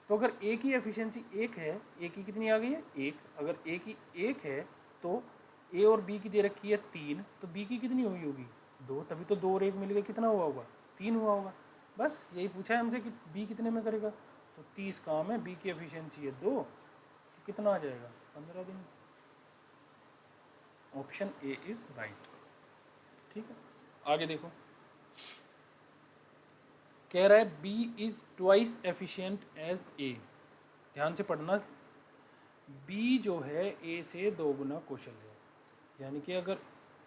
तो अगर ए की एफिशिएंसी 1 है, ए की कितनी आ गई है 1, अगर ए की 1 है तो ए और बी की दे रखी है 3, तो बी की कितनी हुई होगी 2, तभी तो 2 और 1 मिल गए कितना हुआ होगा 3 हुआ होगा। बस यही पूछा है हमसे कि बी कितने में करेगा, तो 30 काम है, बी की एफिशिएंसी है 2, तो कितना आ जाएगा 15 दिन। Option A is right. ठीक है, आगे देखो, कह रहा है B is twice efficient as A. ध्यान से पढ़ना, बी जो है ए से 2 गुना कुशल है, यानी कि अगर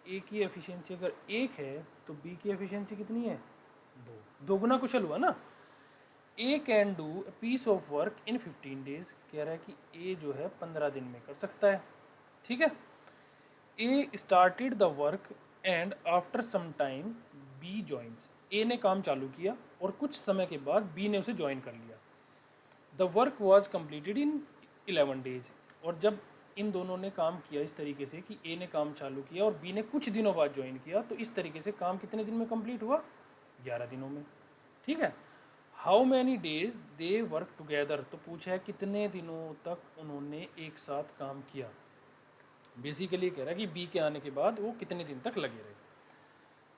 ए की एफिशिएंसी अगर 1 है तो बी की एफिशिएंसी कितनी है 2 गुना कुशल हुआ ना। A can do a piece of work in 15 days, कह रहा है कि ए जो है 15 दिन में कर सकता है। ठीक है, A started the work and after some time B joins, A ने काम चालू किया और कुछ समय के बाद बी ने उसे ज्वाइन कर लिया। The work was completed in 11 days, और जब इन दोनों ने काम किया इस तरीके से कि ए ने काम चालू किया और बी ने कुछ दिनों बाद ज्वाइन किया, तो इस तरीके से काम कितने दिन में कंप्लीट हुआ 11 दिनों में। ठीक है, how many days they work together, तो पूछा है कितने दिनों तक उन्होंने एक साथ काम किया। बेसिकली कह रहा है कि बी के आने के बाद वो कितने दिन तक लगे रहे।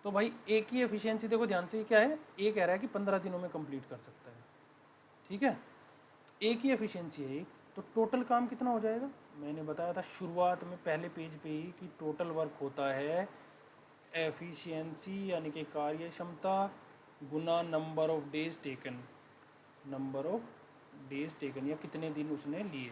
तो भाई ए की एफिशिएंसी देखो ध्यान से, क्या है, ए कह रहा है कि 15 दिनों में कंप्लीट कर सकता है, ठीक है। ए की एफिशिएंसी है एक, तो टोटल काम कितना हो जाएगा, मैंने बताया था शुरुआत में पहले पेज पे ही कि टोटल वर्क होता है एफिशिएंसी यानी कि कार्य क्षमता गुना number of days taken, number of days taken या कितने दिन उसने लिए।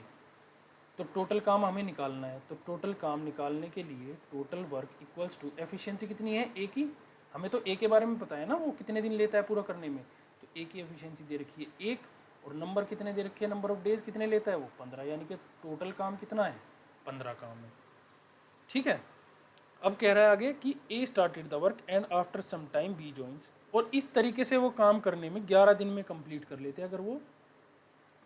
तो टोटल काम हमें निकालना है, तो टोटल काम निकालने के लिए total work equals to efficiency कितनी है ए की, हमें तो ए के बारे में पता है ना वो कितने दिन लेता है पूरा करने में, तो ए की एफिशिएंसी दे रखी है एक, और नंबर कितने दे रखे हैं, नंबर ऑफ डेज कितने लेता है वो 15, यानी कि टोटल काम कितना है 15 काम है, ठीक है। अब कह रहा है आगे कि A started the work and after some time B joins, और इस तरीके से वो काम करने में 11 दिन में कंप्लीट कर लेते हैं। अगर वो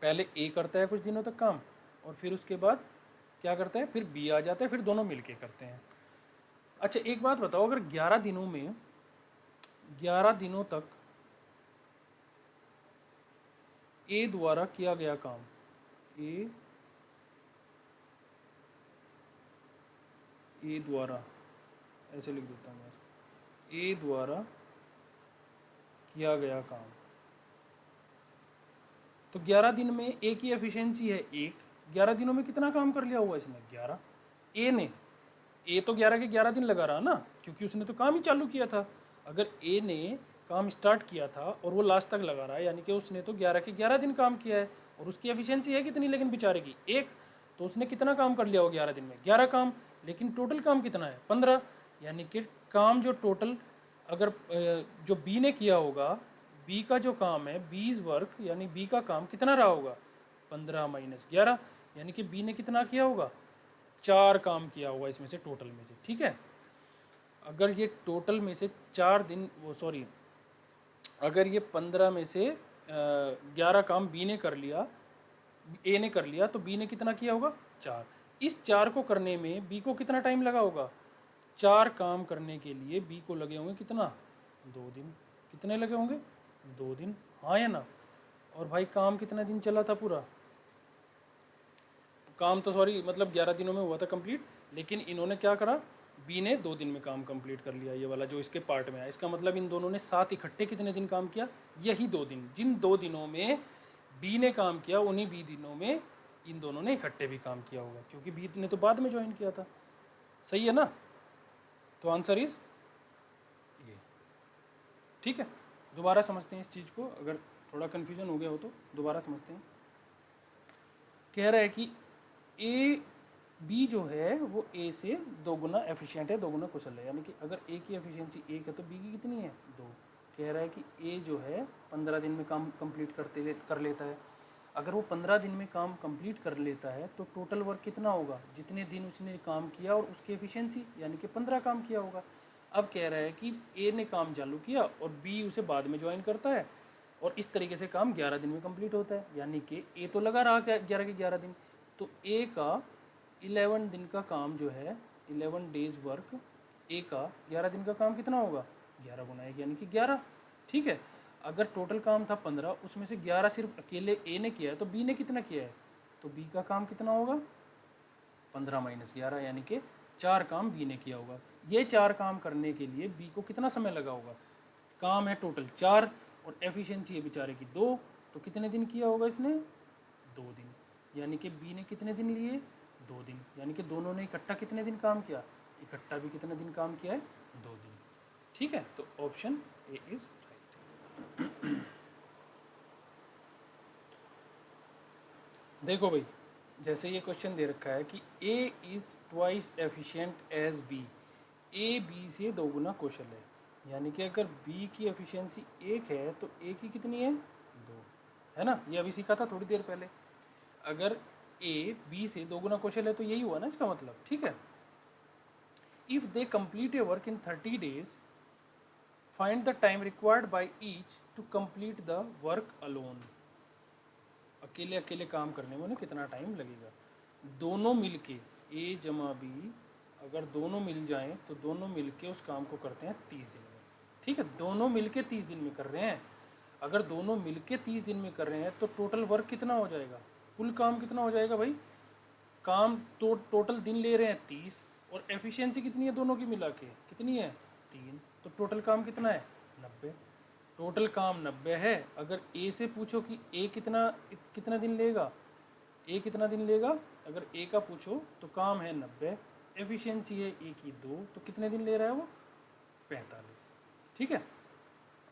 पहले ए करता है कुछ दिनों तक काम और फिर उसके बाद क्या करता है, फिर बी आ जाता है, फिर दोनों मिलके करते हैं। अच्छा एक बात बताओ, अगर 11 दिनों में 11 दिनों तक ए द्वारा किया गया काम, ए द्वारा, ऐसे लिख देता हूँ मैं, ए द्वारा किया गया काम, तो 11 दिन में ए की एफिशिएंसी है एक, 11 दिनों में कितना काम कर लिया हुआ इसने 11, ए ने, ए तो 11 के 11 दिन लगा रहा ना, क्योंकि उसने तो काम ही चालू किया था। अगर ए ने काम स्टार्ट किया था और वो लास्ट तक लगा रहा है, यानी कि उसने तो 11 के 11 दिन काम किया है, और उसकी एफिशिएंसी है कितनी लेकिन बेचारे की एक, तो उसने कितना काम कर लिया हो 11 दिन में 11 काम, लेकिन टोटल काम कितना है 15, यानी कि काम जो टोटल अगर जो बी ने किया होगा, बी का जो काम है बीज वर्क, यानी बी का काम कितना रहा होगा 15 माइनस 11, यानी कि बी ने कितना किया होगा 4 काम किया होगा इसमें से टोटल में से, ठीक है। अगर ये टोटल में से 4 दिन वो सॉरी अगर ये 15 में से 11 काम बी ने कर लिया, ए ने कर लिया, तो बी ने कितना किया होगा 4, इस 4 को करने में बी को कितना टाइम लगा होगा, 4 काम करने के लिए बी को लगे होंगे कितना 2 दिन, कितने लगे होंगे 2 दिन, हाँ या ना। और भाई काम कितना दिन चला था पूरा, काम तो सॉरी मतलब 11 दिनों में हुआ था कंप्लीट, लेकिन इन्होंने क्या करा, बी ने 2 दिन में काम कंप्लीट कर लिया, ये वाला जो इसके पार्ट में है, इसका मतलब इन दोनों ने साथ इकट्ठे कितने दिन काम किया, यही 2 दिन, जिन 2 दिनों में बी ने काम किया उन्हीं बी दिनों में इन दोनों ने इकट्ठे भी काम किया होगा, क्योंकि बी ने तो बाद में ज्वाइन किया था, सही है ना। तो आंसर इज ये, ठीक है। दोबारा समझते हैं इस चीज़ को, अगर थोड़ा कन्फ्यूजन हो गया हो तो दोबारा समझते हैं। कह रहा है कि ए बी जो है वो ए से 2 गुना एफिशिएंट है, 2 गुना कुशल है, यानी कि अगर ए की एफिशिएंसी 1 है तो बी की कितनी है 2। कह रहा है कि ए जो है 15 दिन में काम कंप्लीट कर लेता है, अगर वो 15 दिन में काम कंप्लीट कर लेता है तो टोटल वर्क कितना होगा, जितने दिन उसने काम किया और उसकी एफिशिएंसी, यानी कि 15 काम किया होगा। अब कह रहा है कि ए ने काम चालू किया और बी उसे बाद में ज्वाइन करता है, और इस तरीके से काम 11 दिन में कंप्लीट होता है, यानी कि ए तो लगा रहा 11 के 11 दिन, तो ए का 11 दिन का काम जो है 11 डेज वर्क, ए का 11 दिन का काम कितना होगा 11 गुना 1 यानी कि 11, ठीक है। अगर टोटल काम था 15, उसमें से 11 सिर्फ अकेले ए ने किया है, तो बी ने कितना किया है, तो बी का काम कितना होगा 15 माइनस 11, यानी कि 4 काम बी ने किया होगा। ये 4 काम करने के लिए बी को कितना समय लगा होगा, काम है टोटल 4 और एफिशिएंसी है बेचारे की 2, तो कितने दिन किया होगा इसने 2 दिन, यानी कि बी ने कितने दिन लिए 2 दिन, यानी कि दोनों ने इकट्ठा कितने दिन काम किया, इकट्ठा भी कितने दिन काम किया है 2 दिन, ठीक है। तो ऑप्शन ए इज राइट। देखो भाई, जैसे ये क्वेश्चन दे रखा है कि A is twice efficient as B, A B से 2 गुना कौशल है, यानी कि अगर बी की एफिशिएंसी 1 है तो ए की कितनी है 2, है ना, ये अभी सीखा था थोड़ी देर पहले। अगर ए बी से 2 गुना कौशल है तो यही हुआ ना इसका मतलब, ठीक है। If they complete a work in 30 days, find the time required by each to complete the work alone, अकेले अकेले काम करने में उन्हें कितना टाइम लगेगा। दोनों मिलके ए जमा बी अगर दोनों मिल जाएं तो दोनों मिलके उस काम को करते हैं 30 दिन में, ठीक है। दोनों मिलके 30 दिन में कर रहे हैं, अगर दोनों मिलके 30 दिन में कर रहे हैं तो टोटल वर्क कितना हो जाएगा, कुल काम कितना हो जाएगा भाई काम तो टोटल दिन ले रहे हैं 30 और एफिशिएंसी कितनी है दोनों की मिला के, कितनी है 3, तो टोटल काम कितना है 90। टोटल काम 90 है। अगर ए से पूछो कि ए कितना कितना दिन लेगा, ए कितना दिन लेगा, अगर ए का पूछो तो काम है 90, एफिशिएंसी है ए की 2, तो कितने दिन ले रहा है वो 45। ठीक है।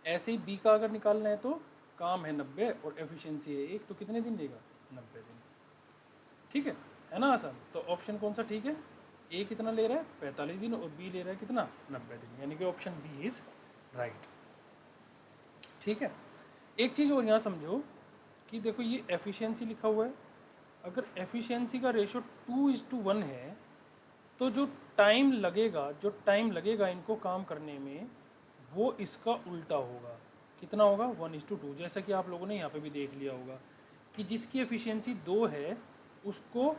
ऐसे ही बी का अगर निकालना है तो काम है 90 और एफिशिएंसी है 1, तो कितने दिन लेगा 90 दिन। ठीक है ना आसान। तो ऑप्शन कौन सा ठीक है, ए कितना ले रहा है 45 दिन और बी ले रहा है कितना 90 दिन, यानी कि ऑप्शन बी इज राइट। ठीक है। एक चीज़ और यहाँ समझो कि देखो ये एफिशिएंसी लिखा हुआ है, अगर एफिशिएंसी का रेशो 2:1 है तो जो टाइम लगेगा इनको काम करने में वो इसका उल्टा होगा। कितना होगा 1:2। जैसा कि आप लोगों ने यहाँ पे भी देख लिया होगा कि जिसकी एफिशिएंसी 2 है उसको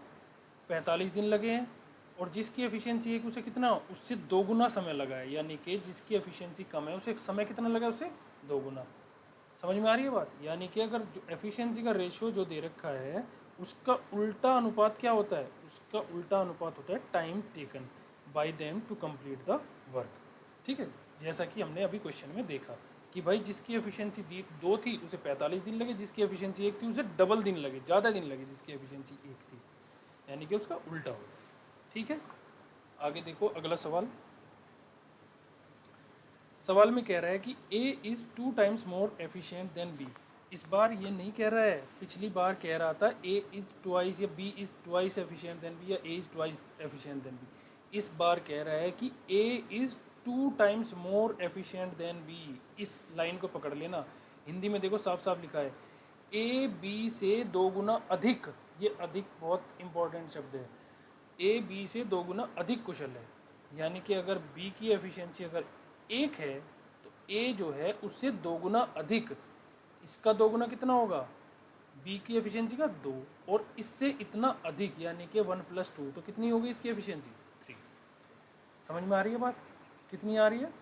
45 दिन लगे हैं और जिसकी एफिशिएंसी 1 उसे कितना, उससे 2 गुना समय लगा है, यानी कि जिसकी एफिशिएंसी कम है उसे समय कितना लगा है, उसे 2 गुना। समझ में आ रही है बात। यानी कि अगर जो एफिशिएंसी का रेशियो जो दे रखा है उसका उल्टा अनुपात क्या होता है, उसका उल्टा अनुपात होता है time taken by them to complete the work. ठीक है। जैसा कि हमने अभी क्वेश्चन में देखा कि भाई जिसकी एफिशिएंसी 2 थी उसे 45 दिन लगे, जिसकी एफिशिएंसी 1 थी उसे डबल दिन लगे, ज़्यादा दिन लगे जिसकी एफिशिएंसी 1 थी, यानी कि उसका उल्टा होगा। ठीक है। आगे देखो अगला सवाल। सवाल में कह रहा है कि A is 2 times more efficient then B। इस बार ये नहीं कह रहा है, पिछली बार कह रहा था A इज़ ट्वाइस या B is twice efficient then B या A is twice efficient then B। इस बार कह रहा है कि A is 2 times more efficient then B। इस लाइन को पकड़ लेना। हिंदी में देखो साफ साफ लिखा है A B से 2 गुना अधिक। ये अधिक बहुत इंपॉर्टेंट शब्द है। A B से 2 गुना अधिक कुशल है, यानी कि अगर B की एफिशिएंसी अगर 1 है तो A जो है उससे 2 गुना अधिक, इसका 2 गुना कितना होगा B की एफिशिएंसी का 2 और इससे इतना अधिक यानी कि 1 + 2, तो कितनी होगी इसकी एफिशिएंसी 3। समझ में आ रही है बात, कितनी आ रही है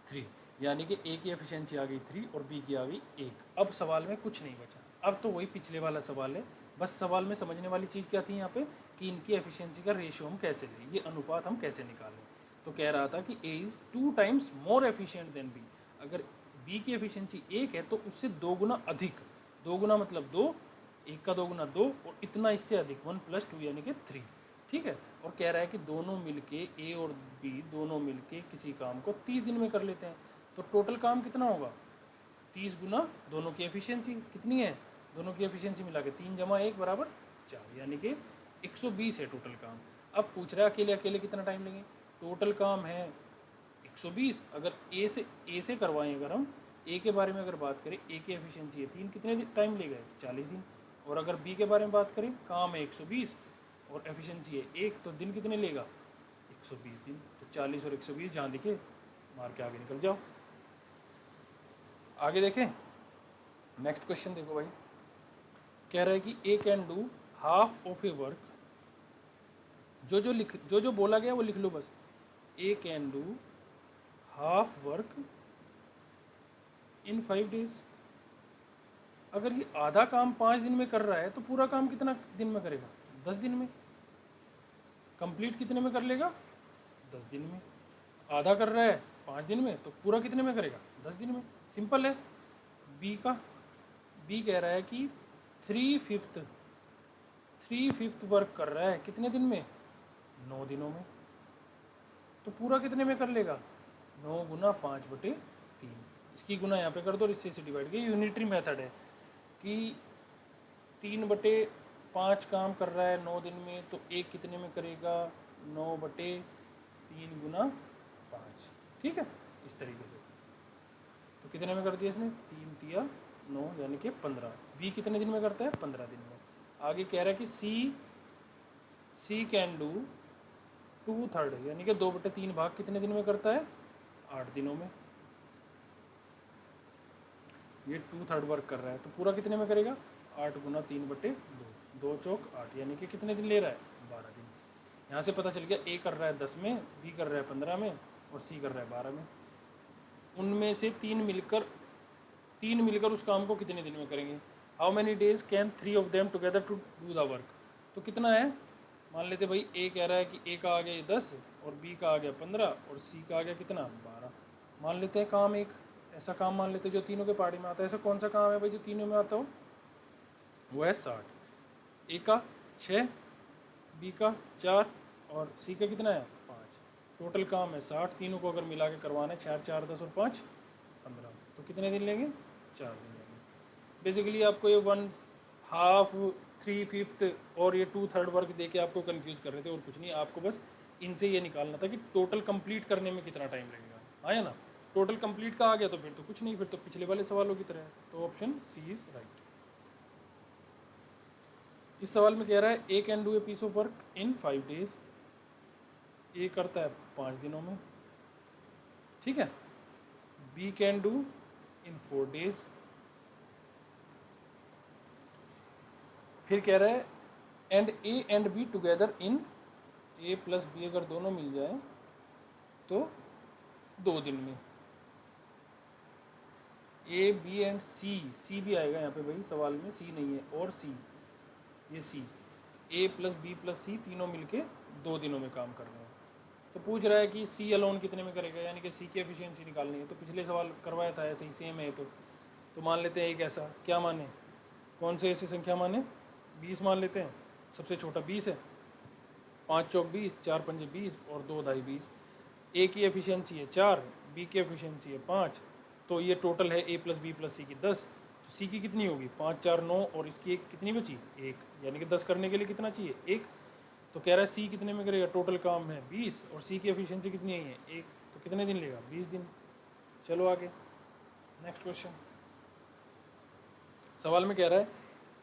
3, यानी कि A की एफिशिएंसी आ गई 3 और B की आ गई 1। अब सवाल में कुछ नहीं बचा, अब तो वही पिछले वाला सवाल है। बस सवाल में समझने वाली चीज़ क्या थी यहाँ पे कि इनकी एफिशिएंसी का रेशियो हम कैसे लें, ये अनुपात हम कैसे निकालें। तो कह रहा था कि A is 2 times more efficient then B। अगर B की एफिशिएंसी 1 है तो उससे 2 गुना अधिक, 2 गुना मतलब 2, 1 का 2 गुना 2 और इतना इससे अधिक 1 + 2 यानी कि 3। ठीक है। और कह रहा है कि दोनों मिलके A और B दोनों मिलके किसी काम को 30 दिन में कर लेते हैं, तो टोटल काम कितना होगा 30 गुना दोनों की एफिशिएंसी कितनी है, दोनों की एफिशिएंसी मिला के 3 + 1 = 4, यानी कि 120 है टोटल काम। अब पूछ रहा है अकेले अकेले कितना टाइम लेंगे, टोटल काम है 120। अगर ए से करवाएं, अगर हम ए के बारे में अगर बात करें, ए की एफिशिएंसी है 3, कितने टाइम लेगा 40 दिन। और अगर बी के बारे में बात करें, काम है 120 और एफिशिएंसी है 1, तो दिन कितने लेगा 120 दिन। तो 40 और 120 जहाँ दिखे मार के आगे निकल जाओ। आगे देखें, नेक्स्ट क्वेश्चन देखो भाई। कह रहा है कि A can do half of a work, जो जो बोला गया वो लिख लो बस। A can do half work in 5 days. अगर ये आधा काम 5 दिन में कर रहा है तो पूरा काम कितना दिन में करेगा 10 दिन में। कंप्लीट कितने में कर लेगा 10 दिन में। आधा कर रहा है 5 दिन में तो पूरा कितने में करेगा 10 दिन में। सिंपल है। बी कह रहा है कि 3/5 वर्क कर रहा है कितने दिन में 9 दिनों में, तो पूरा कितने में कर लेगा 9 गुना 5/3। इसकी गुना यहाँ पे कर दो और इससे डिवाइड किया। यूनिटरी मेथड है कि 3/5 काम कर रहा है 9 दिन में, तो एक कितने में करेगा 9/3 गुना 5। ठीक है, इस तरीके से। तो कितने में कर दिया इसने 3 तिया 9 यानी कि 15। बी कितने दिन में करता है 15 दिन में। आगे कह रहा है कि सी कैन डू 2/3 यानी कि 2/3 भाग कितने दिन में करता है 8 दिनों में। ये 2/3 वर्क कर रहा है तो पूरा कितने में करेगा 8 गुना 3/2, 2 चौक 8 यानी कि कितने दिन ले रहा है 12 दिन। यहाँ से पता चल गया ए कर रहा है 10 में, बी कर रहा है 15 में और सी कर रहा है 12 में। उनमें से तीन मिलकर उस काम को कितने दिन में करेंगे। How many days can 3 of them together to do the work. तो कितना है मान लेते भाई ए कह रहा है कि ए का आ गया 10 और बी का आ गया 15 और सी का आ गया कितना 12। मान लेते हैं काम एक ऐसा काम मान लेते हैं जो तीनों के पार्टी में आता है। ऐसा कौन सा काम है भाई जो तीनों में आता हो? वो है 60। ए का 6, बी का 4 और सी का कितना है 5। टोटल काम है 60। तीनों को अगर मिला के करवाना है 4 4 10 और 5 15, तो कितने दिन लेंगे? 4 दिन लेंगे। बेसिकली आपको ये 1/2 3/5 और ये 2/3 वर्क दे के आपको कंफ्यूज कर रहे थे और कुछ नहीं। आपको बस इनसे ये निकालना था कि टोटल कंप्लीट करने में कितना टाइम लगेगा। हाँ या ना? टोटल कंप्लीट का आ गया तो फिर तो कुछ नहीं, फिर तो पिछले वाले सवालों की तरह है। तो ऑप्शन सी इज राइट। इस सवाल में कह रहा है A can do a piece of work in 5 days. A करता है 5 दिनों में, ठीक है। B can do in 4 days. फिर कह रहा है and A and B together in, A plus B अगर दोनों मिल जाए तो 2 दिन में। ए बी एंड सी, सी भी आएगा यहाँ पे भाई सवाल में, सी नहीं है और सी, ये सी, ए प्लस बी प्लस सी तीनों मिलके 2 दिनों में काम कर रहे हैं। तो पूछ रहा है कि सी अलोन कितने में करेगा, यानी कि सी की एफिशिएंसी निकालनी है। तो पिछले सवाल करवाया था ऐसे ही सेम है। तो मान लेते हैं एक ऐसा, क्या माने, कौन से ऐसी संख्या माने, 20 मान लेते हैं। सबसे छोटा 20 है, 5 चौक 20, 4 पंजे 20 और 2 ढाई 20। ए की एफिशिएंसी है 4, बी की एफिशिएंसी है 5, तो ये टोटल है ए प्लस बी प्लस सी की 10। तो सी की कितनी होगी 5 4 9 और इसकी एक कितनी बची 1, यानी कि 10 करने के लिए कितना चाहिए 1। तो कह रहा है सी कितने में करेगा, टोटल काम है 20 और सी की एफिशिएंसी कितनी है 1, तो कितने दिन लेगा 20 दिन। चलो आगे नेक्स्ट क्वेश्चन। सवाल में कह रहा है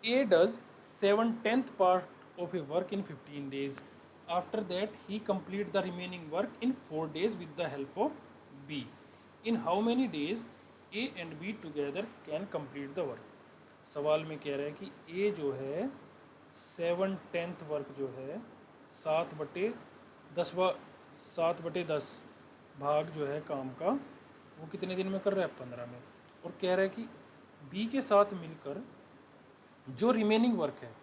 A does 7/10 part of a work in 15 days, after that he complete the remaining work in 4 days with the help of B. In how many days A and B together can complete the work. सवाल में कह रहा है कि ए जो है 7/10 work जो है 7/10 भाग जो है काम का, वो कितने दिन में कर रहा है 15 में। और कह रहा है कि बी के साथ मिलकर जो रिमेनिंग वर्क है,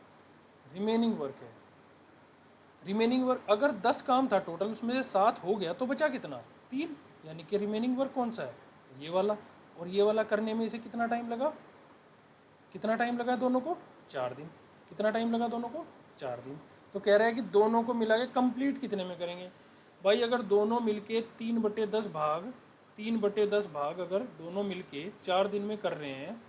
रिमेनिंग वर्क अगर 10 काम था टोटल, उसमें से 7 हो गया तो बचा कितना 3, यानी कि रिमेनिंग वर्क कौन सा है ये वाला। और ये वाला करने में इसे कितना टाइम लगा, दोनों को 4 दिन। कितना टाइम लगा दोनों को 4 दिन। तो कह रहा है कि दोनों को मिला के कंप्लीट कितने में करेंगे। भाई अगर दोनों मिलके 3/10 भाग अगर दोनों मिलके 4 दिन में कर रहे हैं,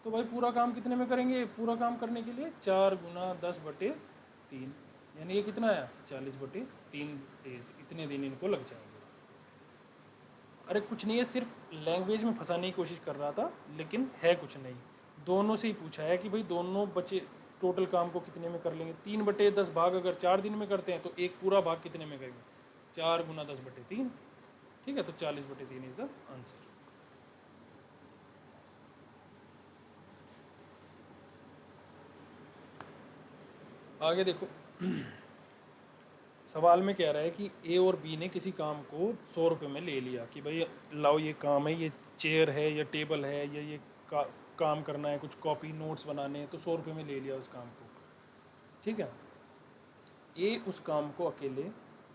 तो भाई पूरा काम कितने में करेंगे। पूरा काम करने के लिए 4 गुना 10/3, यानी ये कितना है 40/3 डेज, इतने दिन इनको लग जाएंगे। अरे कुछ नहीं है, सिर्फ लैंग्वेज में फंसाने की कोशिश कर रहा था, लेकिन है कुछ नहीं। दोनों से ही पूछा है कि भाई दोनों बचे टोटल काम को कितने में कर लेंगे। 3/10 भाग अगर 4 दिन में करते हैं तो एक पूरा भाग कितने में करेंगे 4 गुना 10/3, ठीक है। तो 40/3 इज द आंसर। आगे देखो सवाल में कह रहा है कि ए और बी ने किसी काम को 100 रुपये में ले लिया कि भाई लाओ ये काम है, ये चेयर है या टेबल है या ये काम करना है, कुछ कॉपी नोट्स बनाने हैं, तो 100 रुपये में ले लिया उस काम को, ठीक है। ए उस काम को अकेले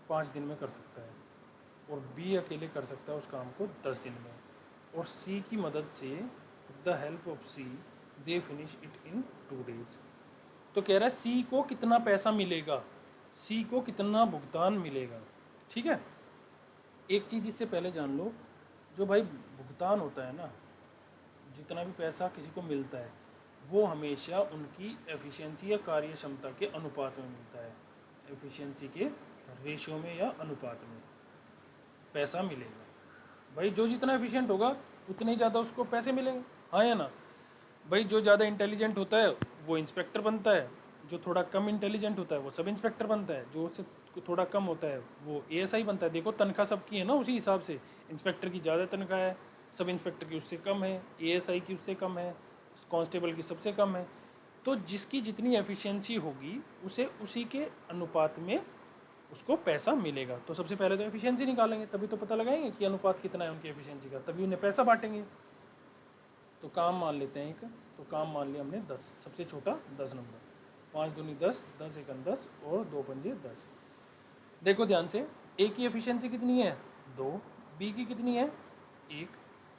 5 दिन में कर सकता है और बी अकेले कर सकता है उस काम को 10 दिन में, और सी की मदद से with the help of C they finish it in 2 days. तो कह रहा है सी को कितना पैसा मिलेगा, सी को कितना भुगतान मिलेगा, ठीक है। एक चीज़ इससे पहले जान लो, जो भाई भुगतान होता है ना, जितना भी पैसा किसी को मिलता है वो हमेशा उनकी एफिशिएंसी या कार्य क्षमता के अनुपात में मिलता है। एफिशिएंसी के रेशियो में या अनुपात में पैसा मिलेगा। भाई जो जितना एफिशिएंट होगा उतने ही ज़्यादा उसको पैसे मिलेंगे, हाँ या ना। भाई जो ज़्यादा इंटेलिजेंट होता है वो इंस्पेक्टर बनता है, जो थोड़ा कम इंटेलिजेंट होता है वो सब इंस्पेक्टर बनता है, जो उससे थोड़ा कम होता है वो एएसआई बनता है। देखो तनख्वाह सबकी है ना उसी हिसाब से, इंस्पेक्टर की ज़्यादा तनख्वाह है, सब इंस्पेक्टर की उससे कम है, एएसआई की उससे कम है, कांस्टेबल की सबसे कम है। तो जिसकी जितनी एफिशिएंसी होगी उसे उसी के अनुपात में उसको पैसा मिलेगा। तो सबसे पहले तो एफिशिएंसी निकालेंगे, तभी तो पता लगाएंगे कि अनुपात कितना है उनकी एफिशिएंसी का, तभी उन्हें पैसा बांटेंगे। तो काम मान लेते हैं एक, तो काम मान लिया हमने 10, सबसे छोटा 10 नंबर। 5 दूनी 10, 10 एकम 10 और 2 पंजे 10। देखो ध्यान से, ए की एफिशिएंसी कितनी है 2, बी की कितनी है 1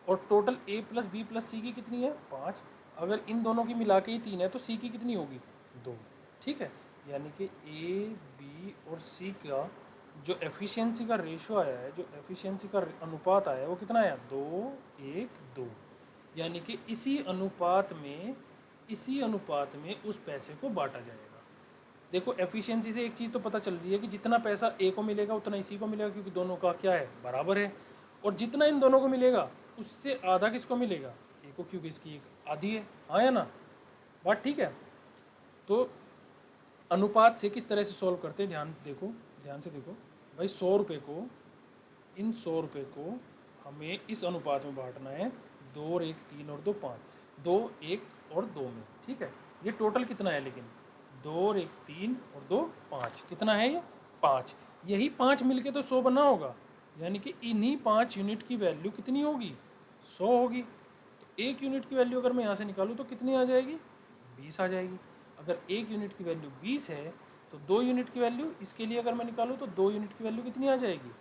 और total A plus B plus सी की कितनी है 5। अगर इन दोनों की मिला के ही 3 है तो सी की कितनी होगी 2। ठीक है, यानी कि ए बी और सी का जो एफिशिएंसी का रेशो आया है, जो एफिशिएंसी का अनुपात आया है वो कितना आया 2 1 2। यानी कि इसी अनुपात में उस पैसे को बांटा जाएगा। देखो एफिशिएंसी से एक चीज़ तो पता चल रही है कि जितना पैसा ए को मिलेगा उतना इसी को मिलेगा, क्योंकि दोनों का क्या है बराबर है। और जितना इन दोनों को मिलेगा उससे आधा किसको मिलेगा ए को, क्योंकि इसकी एक आधी है। हाँ या ना, बात ठीक है। तो अनुपात से किस तरह से सॉल्व करते हैं, ध्यान से देखो भाई। 100 रुपये को, इन 100 रुपये को हमें इस अनुपात में बांटना है 2 और 1 3 और 2 5, 2 1 और 2 में। ठीक है, ये टोटल कितना है लेकिन 2 और 1 3 और 2 5, कितना है ये 5। यही 5 मिलके तो 100 बना होगा, यानी कि इन्हीं 5 यूनिट की वैल्यू कितनी होगी 100 होगी। तो 1 यूनिट की वैल्यू अगर मैं यहाँ से निकालूँ तो कितनी आ जाएगी 20 आ जाएगी। अगर 1 यूनिट की वैल्यू 20 है तो 2 यूनिट की वैल्यू इसके लिए अगर मैं निकालूँ तो 2 यूनिट की वैल्यू कितनी आ जाएगी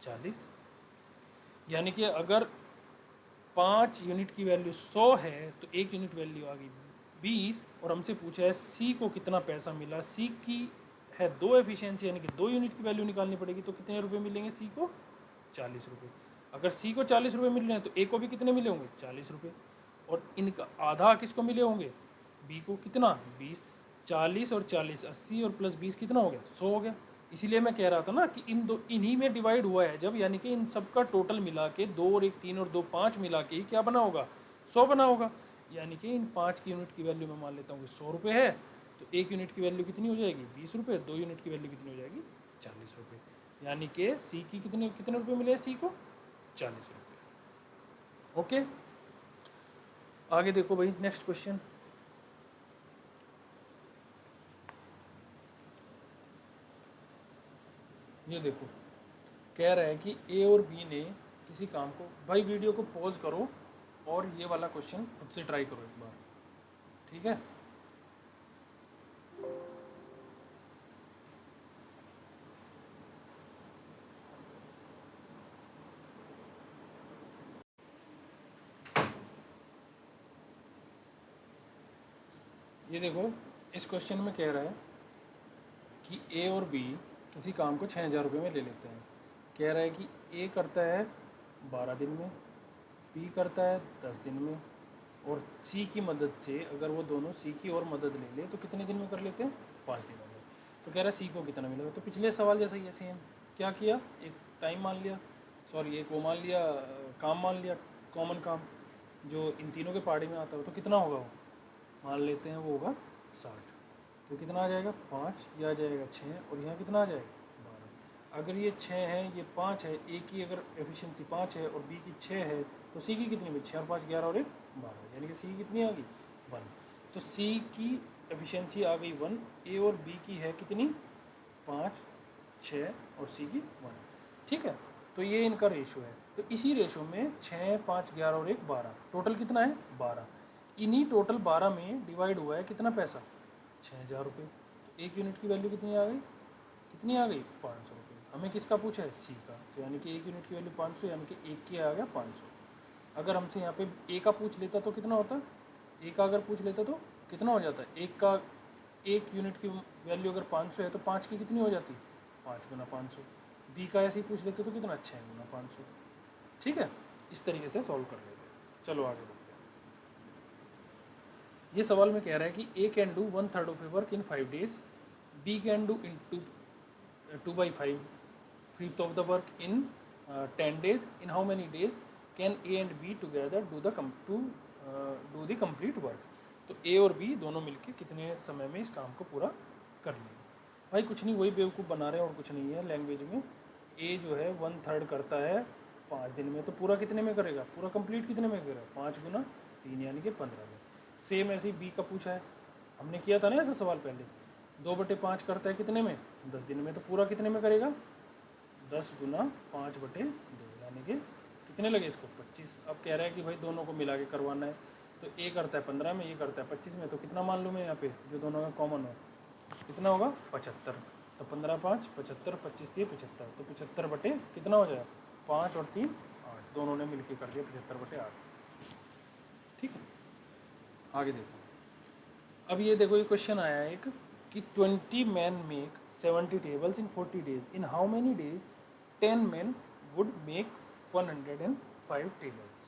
40। यानी कि अगर 5 यूनिट की वैल्यू 100 है तो 1 यूनिट वैल्यू आ गई 20। और हमसे पूछा है सी को कितना पैसा मिला। सी की है 2 एफिशिएंसी, यानी कि 2 यूनिट की वैल्यू निकालनी पड़ेगी। तो कितने रुपए मिलेंगे सी को 40 रुपये। अगर सी को 40 रुपये मिल रहे हैं तो ए को भी कितने मिले होंगे 40 रुपये। और इनका आधा किसको मिले होंगे बी को, कितना 20। 40 और 40 80 और प्लस 20 कितना हो गया 100 हो गया। इसीलिए मैं कह रहा था ना कि इन्हीं में डिवाइड हुआ है जब, यानी कि इन सब का टोटल मिला के 2 और 1 3 और 2 5 मिला के क्या बना होगा 100 बना होगा। यानी कि इन 5 की यूनिट की वैल्यू मैं मान लेता हूँ कि 100 रुपये है, तो 1 यूनिट की वैल्यू कितनी हो जाएगी 20 रुपये, 2 यूनिट की वैल्यू कितनी हो जाएगी 40 रुपये। यानी कि सी की कितने कितने रुपये मिले सी को 40 रुपये। ओके, आगे देखो भाई नेक्स्ट क्वेश्चन। ये देखो कह रहा है कि ए और बी ने किसी काम को, भाई वीडियो को पॉज करो और ये वाला क्वेश्चन खुद से ट्राई करो एक बार, ठीक है। ये देखो इस क्वेश्चन में कह रहा है कि ए और बी किसी काम को 6000 रुपये में ले लेते हैं। कह रहा है कि ए करता है 12 दिन में, बी करता है 10 दिन में, और सी की मदद से अगर वो दोनों सी की और मदद ले ले तो कितने दिन में कर लेते हैं 5 दिनों में। तो कह रहा है सी को कितना मिलेगा। तो पिछले सवाल जैसा ही है सेम, क्या किया एक टाइम मान लिया, सॉरी एक वो मान लिया काम मान लिया, कॉमन काम जो इन तीनों के पार्टी में आता हो। तो कितना होगा वो मान लेते हैं वो होगा 60। तो कितना आ जाएगा 5, यह आ जाएगा 6 और यहाँ कितना आ जाएगा 12। अगर ये 6 है ये 5 है, ए की अगर एफिशिएंसी 5 है और बी की 6 है तो सी की कितनी हुई 6 और 5 11 और 1 12, यानी कि सी की कितनी आ गई 1। तो सी की एफिशिएंसी आ गई 1, ए और बी की है कितनी 5 6 और सी की 1। ठीक है, तो ये इनका रेशो है। तो इसी रेशो में 6 5 11 और 1 12, टोटल कितना है 12। इन्हीं टोटल 12 में डिवाइड हुआ है कितना पैसा 6000 रुपये। तो 1 यूनिट की वैल्यू कितनी आ गई 500 रुपये। हमें किसका पूछा है सी का, तो यानी कि 1 यूनिट की वैल्यू 500, यानी कि 1 की आ गया 500। अगर हमसे यहाँ पे ए का पूछ लेता तो कितना होता, ए का अगर पूछ लेता तो कितना हो जाता है, 1 यूनिट की वैल्यू अगर 500 है तो 5 की कितनी हो जाती 5 गुना 500। बी का ऐसे ही पूछ लेते तो कितना 6 गुना 500। ठीक है, इस तरीके से सॉल्व कर लेते। चलो आगे बढ़ते हैं। ये सवाल में कह रहा है कि A can do 1/3 of a work in 5 days, B can do in 2/5 of the work in 10 days. In how many days can A and B together do the complete work? तो ए और बी दोनों मिलके कितने समय में इस काम को पूरा कर लेंगे। भाई कुछ नहीं, वही बेवकूफ़ बना रहे हैं और कुछ नहीं है। लैंग्वेज में ए जो है 1/3 करता है 5 दिन में, तो पूरा कितने में करेगा, पूरा कंप्लीट कितने में करेगा 5 गुना 3 यानी कि 15 में। सेम ऐसे ही बी का पूछा है, हमने किया था ना ऐसा सवाल पहले। 2/5 करता है कितने में 10 दिन में, तो पूरा कितने में करेगा 10 गुना 5/2, यानी कि कितने लगे इसको 25। अब कह रहा है कि भाई दोनों को मिला के करवाना है, तो ए करता है 15 में, ये करता है 25 में, तो कितना मान लूँ मैं यहाँ पे जो दोनों में कॉमन हो, कितना होगा 75। तो 15 5 75, 25 3 75, तो 75 बटे कितना हो जाएगा 5 और 3 8, दोनों ने मिलके कर दिया 75 बटे 8। ठीक है, आगे देखो। अब ये देखो, ये क्वेश्चन आया है एक कि 20 man make 70 tables in 40 days, in how many days 10 man would make 105 tables.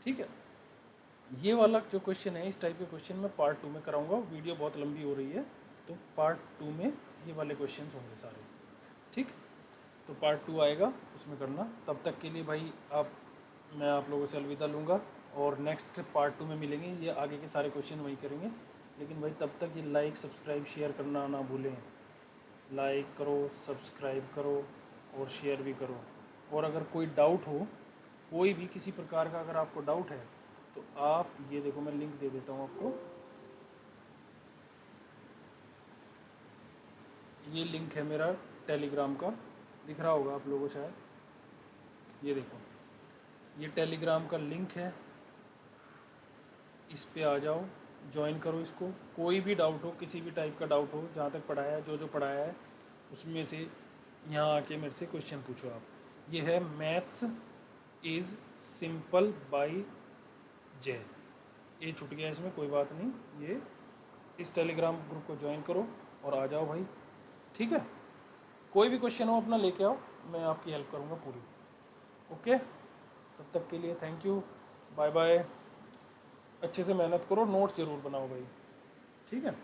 ठीक है, ये वाला जो क्वेश्चन है, इस टाइप के क्वेश्चन मैं पार्ट 2 में कराऊंगा, वीडियो बहुत लंबी हो रही है, तो पार्ट 2 में ये वाले क्वेश्चन होंगे सारे। ठीक, तो पार्ट 2 आएगा, उसमें करना। तब तक के लिए भाई मैं आप लोगों से अलविदा लूँगा, और नेक्स्ट पार्ट 2 में मिलेंगे, ये आगे के सारे क्वेश्चन वही करेंगे। लेकिन भाई तब तक ये लाइक सब्सक्राइब शेयर करना ना भूलें। लाइक करो, सब्सक्राइब करो और शेयर भी करो। और अगर कोई डाउट हो, कोई भी किसी प्रकार का अगर आपको डाउट है, तो आप ये देखो, मैं लिंक दे देता हूँ आपको। ये लिंक है मेरा टेलीग्राम का, दिख रहा होगा आप लोगों को शायद। ये देखो, ये टेलीग्राम का लिंक है, इस पे आ जाओ, ज्वाइन करो इसको। कोई भी डाउट हो, किसी भी टाइप का डाउट हो, जहाँ तक पढ़ाया है, जो पढ़ाया है उसमें से यहाँ आके मेरे से क्वेश्चन पूछो आप। ये है मैथ्स इज़ सिंपल बाय जय। ये छूट गया इसमें, कोई बात नहीं, ये इस टेलीग्राम ग्रुप को ज्वाइन करो और आ जाओ भाई। ठीक है, कोई भी क्वेश्चन हो अपना लेके आओ, मैं आपकी हेल्प करूँगा पूरी। ओके, तब तक के लिए थैंक यू, बाय बाय। अच्छे से मेहनत करो, नोट्स ज़रूर बनाओ भाई। ठीक है।